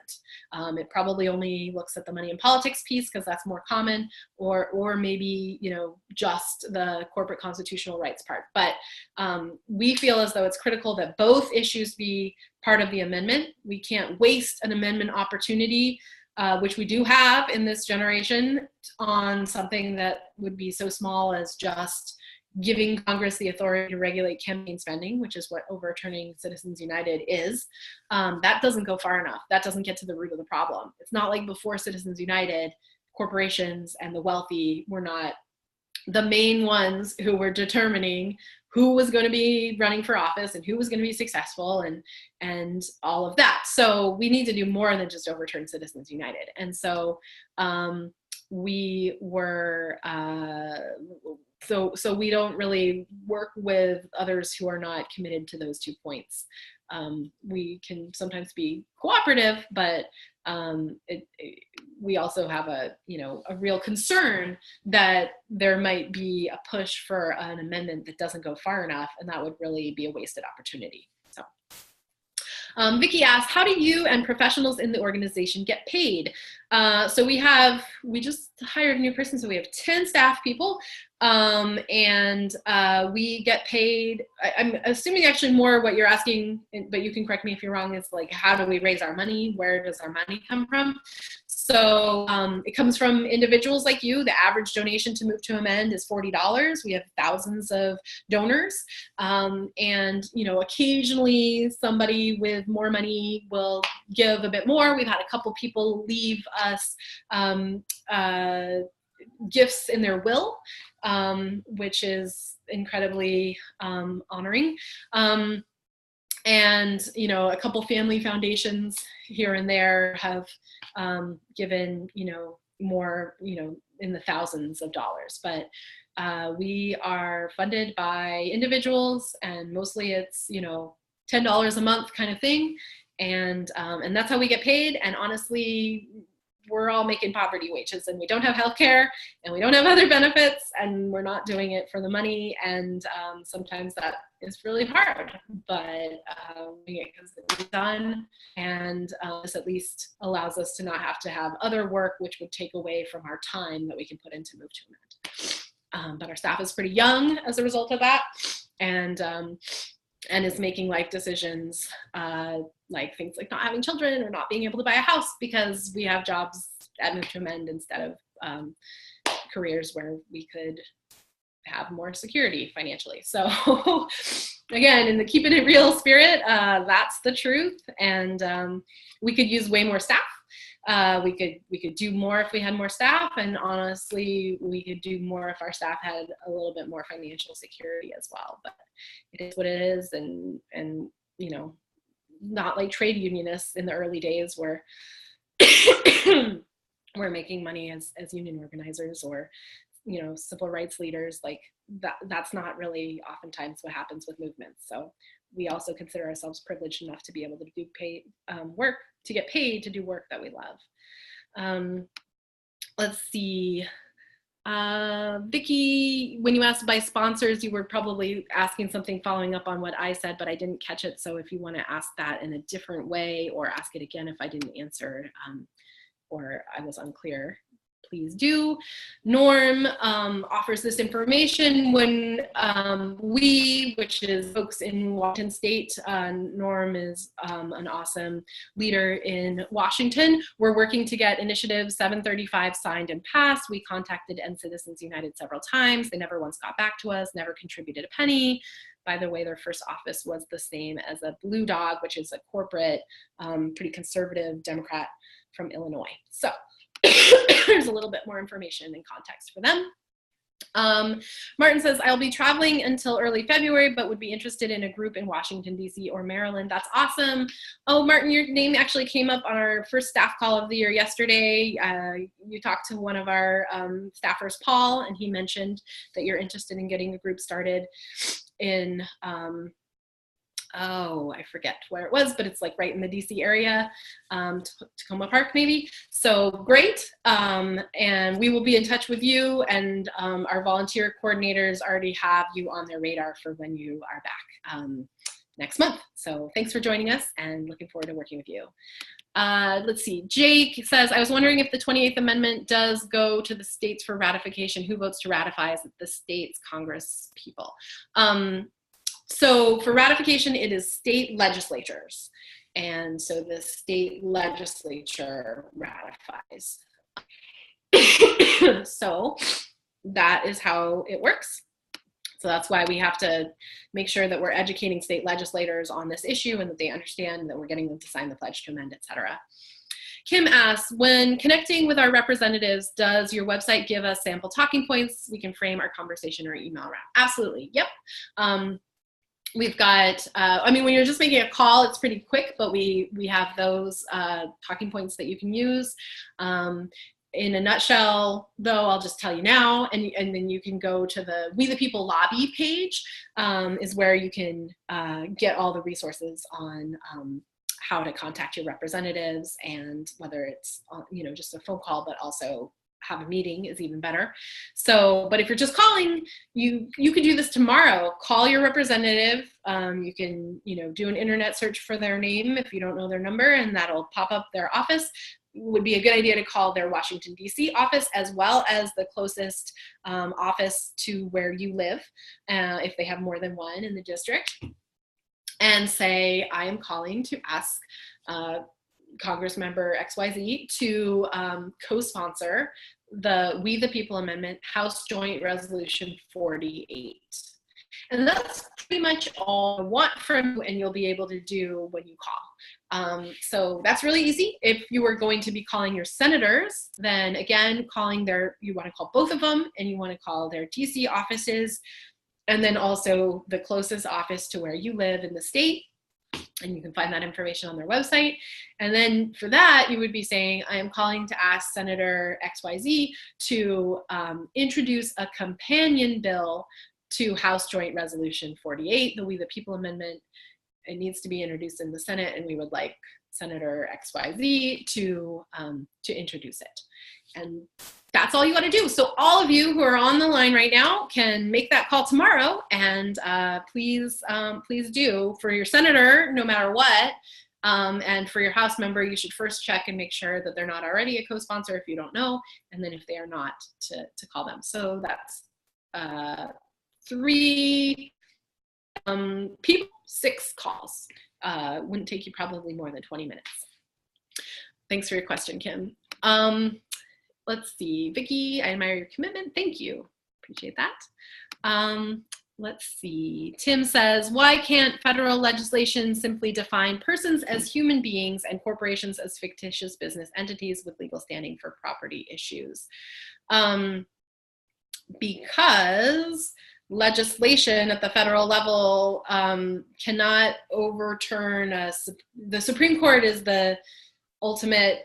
A: It probably only looks at the money in politics piece because that's more common, or maybe, you know, just the corporate constitutional rights part. But we feel as though it's critical that both issues be part of the amendment. We can't waste an amendment opportunity, which we do have in this generation, on something that would be so small as just giving Congress the authority to regulate campaign spending, which is what overturning Citizens United is. That doesn't go far enough. That doesn't get to the root of the problem. It's not like before Citizens United, corporations and the wealthy were not the main ones who were determining who was going to be running for office and who was going to be successful and all of that. So we need to do more than just overturn Citizens United. And so we were, so we don't really work with others who are not committed to those 2 points. We can sometimes be cooperative, but we also have a real concern that there might be a push for an amendment that doesn't go far enough, and that would really be a wasted opportunity. So Vicki asked, how do you and professionals in the organization get paid? So we just hired a new person, so we have 10 staff people, and we get paid, I'm assuming actually more what you're asking, but you can correct me if you're wrong, is like, how do we raise our money? Where does our money come from? So it comes from individuals like you. The average donation to Move to Amend is $40. We have thousands of donors. And, you know, occasionally somebody with more money will give a bit more. We've had a couple people leave us gifts in their will, which is incredibly honoring. And, you know, a couple family foundations here and there have given, you know, more, you know, in the thousands of dollars. But we are funded by individuals, and mostly it's, you know, $10 a month kind of thing. And that's how we get paid. And honestly, we're all making poverty wages, and we don't have healthcare, and we don't have other benefits, and we're not doing it for the money. And sometimes that is really hard, but because it's done, and this at least allows us to not have to have other work, which would take away from our time that we can put into Move to Amend. But our staff is pretty young as a result of that, and is making life decisions, like things like not having children or not being able to buy a house, because we have jobs at Move to Amend instead of careers where we could have more security financially. So again, in the keeping it real spirit, that's the truth. And we could use way more staff. We could do more if we had more staff, and honestly, we could do more if our staff had a little bit more financial security as well. But it is what it is, and you know, not like trade unionists in the early days where we're making money as union organizers, or, you know, civil rights leaders. Like that's not really oftentimes what happens with movements. So we also consider ourselves privileged enough to be able to do work, to get paid to do work that we love. Let's see. Vicki, when you asked by sponsors, you were probably asking something following up on what I said, but I didn't catch it. So if you want to ask that in a different way, or ask it again if I didn't answer, or I was unclear, please do. Norm offers this information when we, which is folks in Washington State, Norm is an awesome leader in Washington. We're working to get Initiative 735 signed and passed. We contacted End Citizens United several times. They never once got back to us, never contributed a penny. By the way, their first office was the same as a Blue Dog, which is a corporate, pretty conservative Democrat from Illinois. So there's a little bit more information and context for them. Martin says, I'll be traveling until early February, but would be interested in a group in Washington, D.C. or Maryland. That's awesome. Oh, Martin, your name actually came up on our first staff call of the year yesterday. You talked to one of our staffers, Paul, and he mentioned that you're interested in getting a group started in oh, I forget where it was, but it's like right in the DC area, Tacoma Park maybe. So great. And we will be in touch with you, and our volunteer coordinators already have you on their radar for when you are back next month. So thanks for joining us, and looking forward to working with you. Let's see, Jake says, I was wondering if the 28th Amendment does go to the states for ratification. Who votes to ratify? Is it the states Congress people? So for ratification, it is state legislatures. And so the state legislature ratifies. So that is how it works. So that's why we have to make sure that we're educating state legislators on this issue, and that they understand that we're getting them to sign the pledge to amend, et cetera. Kim asks, when connecting with our representatives, does your website give us sample talking points we can frame our conversation or email around? Absolutely, yep. We've got, I mean, when you're just making a call, it's pretty quick, but we have those talking points that you can use. In a nutshell, though, I'll just tell you now, and then you can go to the We the People lobby page, is where you can get all the resources on how to contact your representatives, and whether it's just a phone call, but also have a meeting is even better. So, but if you're just calling, you could do this tomorrow. Call your representative. You can do an internet search for their name if you don't know their number, and that'll pop up their office. It would be a good idea to call their Washington, D.C. office, as well as the closest office to where you live, if they have more than one in the district, and say, I am calling to ask Congress member XYZ to co-sponsor the We the People Amendment, House Joint Resolution 48. And that's pretty much all I want from you, and you'll be able to do when you call. So that's really easy. If you are going to be calling your senators, then again, you want to call both of them, and you want to call their DC offices, and then also the closest office to where you live in the state. And you can find that information on their website. And then for that, you would be saying, I am calling to ask Senator XYZ to introduce a companion bill to House Joint Resolution 48, the We the People Amendment. It needs to be introduced in the Senate, and we would like Senator XYZ to introduce it. And that's all you got to do. So all of you who are on the line right now can make that call tomorrow, and please do. For your senator, no matter what, and for your House member, you should first check and make sure that they're not already a co-sponsor if you don't know, and then if they are not, to call them. So that's 3 people, 6 calls. Wouldn't take you probably more than 20 minutes. Thanks for your question, Kim. Let's see, Vicki, I admire your commitment. Thank you, appreciate that. Let's see, Tim says, why can't federal legislation simply define persons as human beings and corporations as fictitious business entities with legal standing for property issues? Because legislation at the federal level cannot overturn the Supreme Court is the ultimate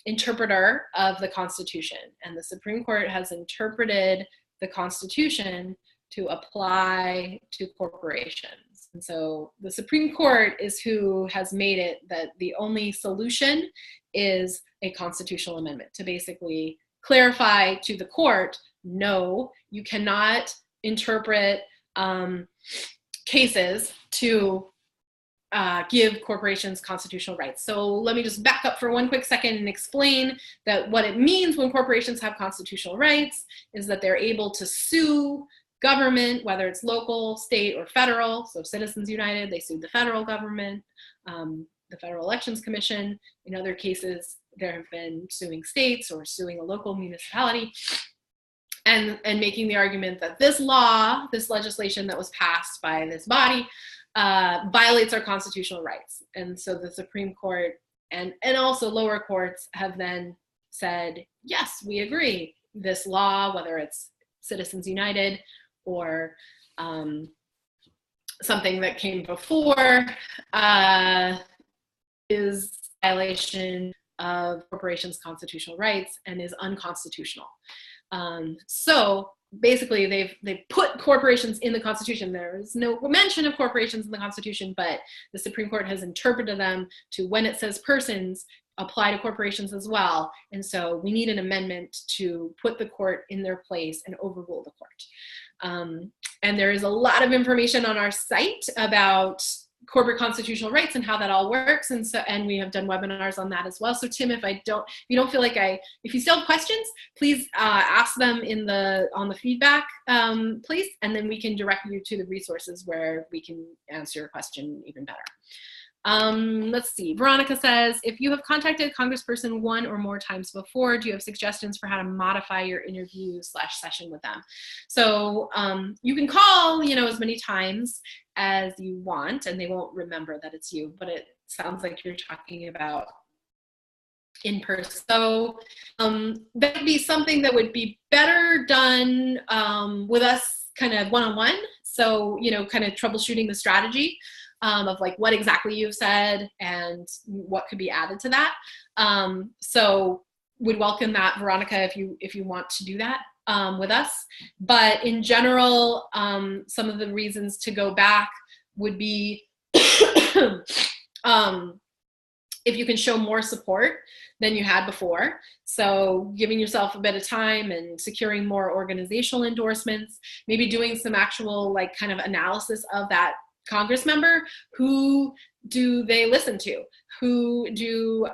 A: interpreter of the Constitution, and the Supreme Court has interpreted the Constitution to apply to corporations. And so the Supreme Court is who has made it that the only solution is a constitutional amendment, to basically clarify to the court, no, you cannot interpret cases to give corporations constitutional rights. So let me just back up for one quick second and explain that what it means when corporations have constitutional rights is that they're able to sue government, whether it's local, state, or federal. So Citizens United, they sued the federal government, the Federal Elections Commission. In other cases, there have been suing states or suing a local municipality, and making the argument that this law, this legislation that was passed by this body, violates our constitutional rights. And so the Supreme Court and also lower courts have then said, yes, we agree. This law, whether it's Citizens United or something that came before, is violation of corporations' constitutional rights and is unconstitutional. So basically they've put corporations in the Constitution. There is no mention of corporations in the Constitution, but the Supreme Court has interpreted them to, when it says persons, apply to corporations as well. And so we need an amendment to put the court in their place and overrule the court. And there is a lot of information on our site about corporate constitutional rights and how that all works. And we have done webinars on that as well. So Tim, if you don't feel like if you still have questions, please ask them on the feedback, please, and then we can direct you to the resources where we can answer your question even better. Let's see. Veronica says, if you have contacted a congressperson one or more times before, do you have suggestions for how to modify your interview/session with them? So you can call, as many times as you want, and they won't remember that it's you, but it sounds like you're talking about in person. So that would be something that would be better done with us kind of one-on-one. So, kind of troubleshooting the strategy. Of like what exactly you've said and what could be added to that. So would welcome that, Veronica, if you want to do that with us. But in general, some of the reasons to go back would be if you can show more support than you had before. So giving yourself a bit of time and securing more organizational endorsements, maybe doing some actual like kind of analysis of that Congress member. Who do they listen to? Who do,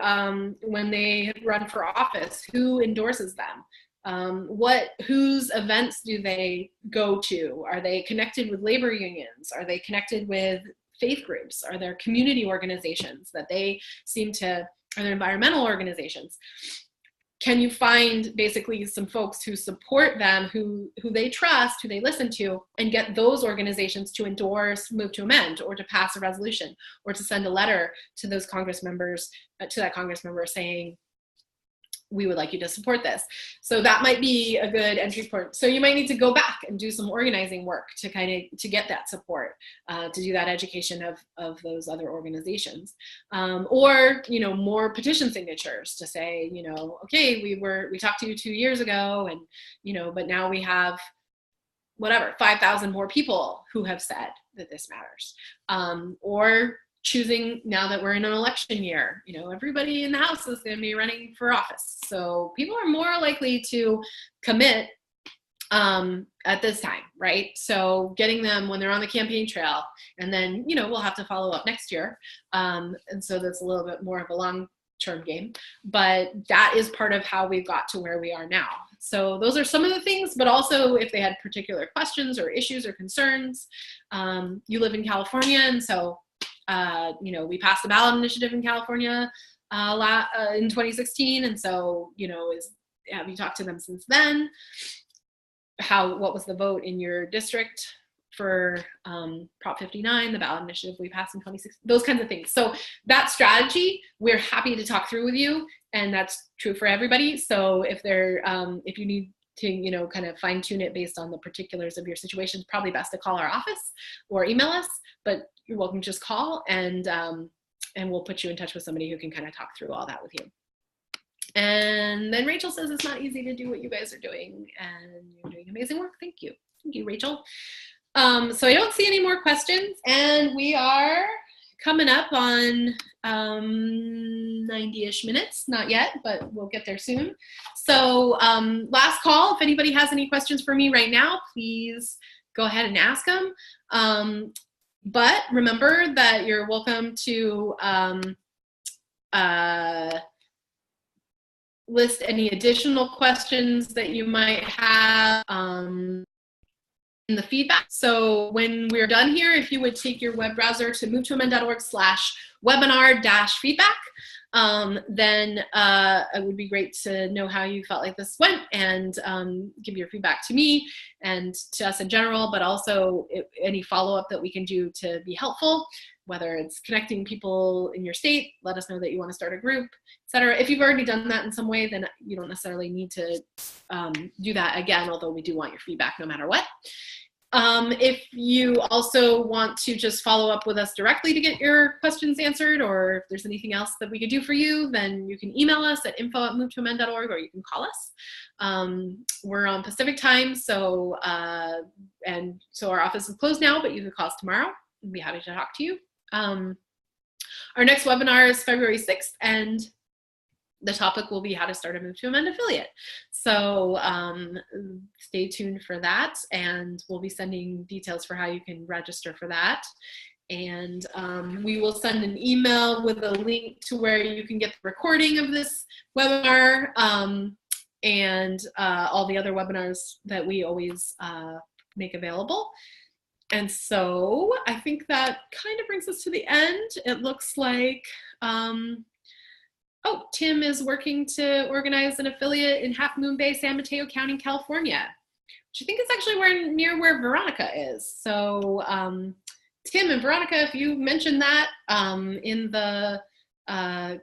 A: when they run for office, who endorses them? Whose events do they go to? Are they connected with labor unions? Are they connected with faith groups? Are there community organizations that they seem to, are there environmental organizations? Can you find basically some folks who support them, who they trust, who they listen to, and get those organizations to endorse, move to amend, or to pass a resolution, or to send a letter to those Congress members, to that Congress member saying, we would like you to support this. So that might be a good entry point. So you might need to go back and do some organizing work to to get that support, to do that education of those other organizations. Or, more petition signatures to say, okay, we talked to you 2 years ago and, but now we have whatever, 5,000 more people who have said that this matters. Or choosing, now that we're in an election year, everybody in the House is going to be running for office. So people are more likely to commit at this time, right? So getting them when they're on the campaign trail, and then, we'll have to follow up next year. And so that's a little bit more of a long-term game, but that is part of how we've got to where we are now. So those are some of the things, but also if they had particular questions or issues or concerns. You live in California, and so we passed the ballot initiative in California in 2016. And so, have you talked to them since then? What was the vote in your district for Prop 59, the ballot initiative we passed in 2016, those kinds of things. So that strategy, we're happy to talk through with you, and that's true for everybody. So if you need to, kind of fine tune it based on the particulars of your situation, it's probably best to call our office or email us, but you're welcome to just call, and we'll put you in touch with somebody who can kind of talk through all that with you. And then Rachel says it's not easy to do what you guys are doing, and you're doing amazing work. Thank you, Rachel. So I don't see any more questions, and we are coming up on 90-ish minutes. Not yet, but we'll get there soon. So last call, if anybody has any questions for me right now, please go ahead and ask them. But remember that you're welcome to list any additional questions that you might have in the feedback. So when we're done here, if you would take your web browser to movetoamend.org/webinar-feedback, then it would be great to know how you felt like this went, and give your feedback to me and to us in general, but also any follow-up that we can do to be helpful, whether it's connecting people in your state, let us know that you want to start a group, etc. If you've already done that in some way, then you don't necessarily need to do that again, although we do want your feedback no matter what. If you also want to just follow up with us directly to get your questions answered, or if there's anything else that we could do for you, then you can email us at info@movetoamend.org, or you can call us. We're on Pacific time, so and so our office is closed now, but you can call us tomorrow. We'd be happy to talk to you. Our next webinar is February 6th, and the topic will be how to start a Move to Amend affiliate. So stay tuned for that, and we'll be sending details for how you can register for that. And we will send an email with a link to where you can get the recording of this webinar and all the other webinars that we always make available. And so I think that kind of brings us to the end. It looks like oh, Tim is working to organize an affiliate in Half Moon Bay, San Mateo County, California, which I think is actually near where Veronica is. So Tim and Veronica, if you mention that in the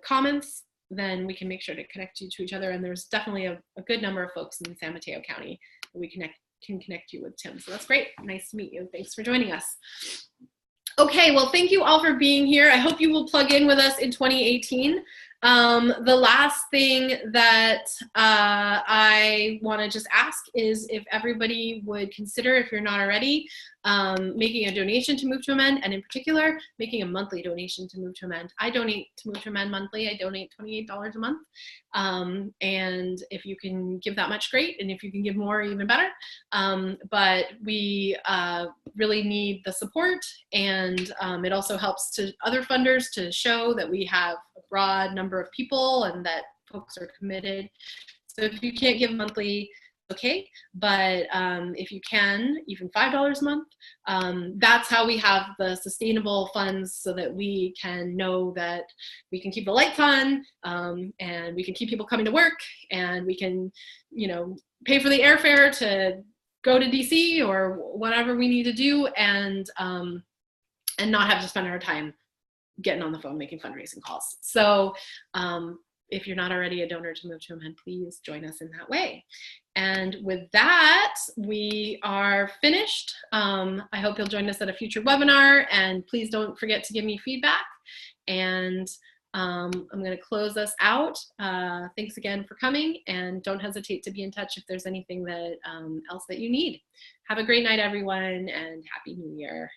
A: comments, then we can make sure to connect you to each other. And there's definitely a good number of folks in San Mateo County that we can connect you with Tim. So that's great. Nice to meet you. Thanks for joining us. Okay, well, thank you all for being here. I hope you will plug in with us in 2018. The last thing that I want to just ask is if everybody would consider, if you're not already, making a donation to Move to Amend, and in particular, making a monthly donation to Move to Amend. I donate to Move to Amend monthly. I donate $28 a month. And if you can give that much, great. And if you can give more, even better. But we really need the support, and it also helps to other funders to show that we have a broad number of people and that folks are committed. So if you can't give monthly, okay, but if you can, even $5 a month, that's how we have the sustainable funds, so that we can know that we can keep the lights on, and we can keep people coming to work, and we can, you know, pay for the airfare to go to DC or whatever we need to do, and not have to spend our time getting on the phone making fundraising calls. So if you're not already a donor to Move to Amend, please join us in that way. And with that, we are finished. I hope you'll join us at a future webinar, and please don't forget to give me feedback. And I'm going to close us out. Thanks again for coming, and don't hesitate to be in touch if there's anything that else that you need. Have a great night, everyone, and Happy New Year.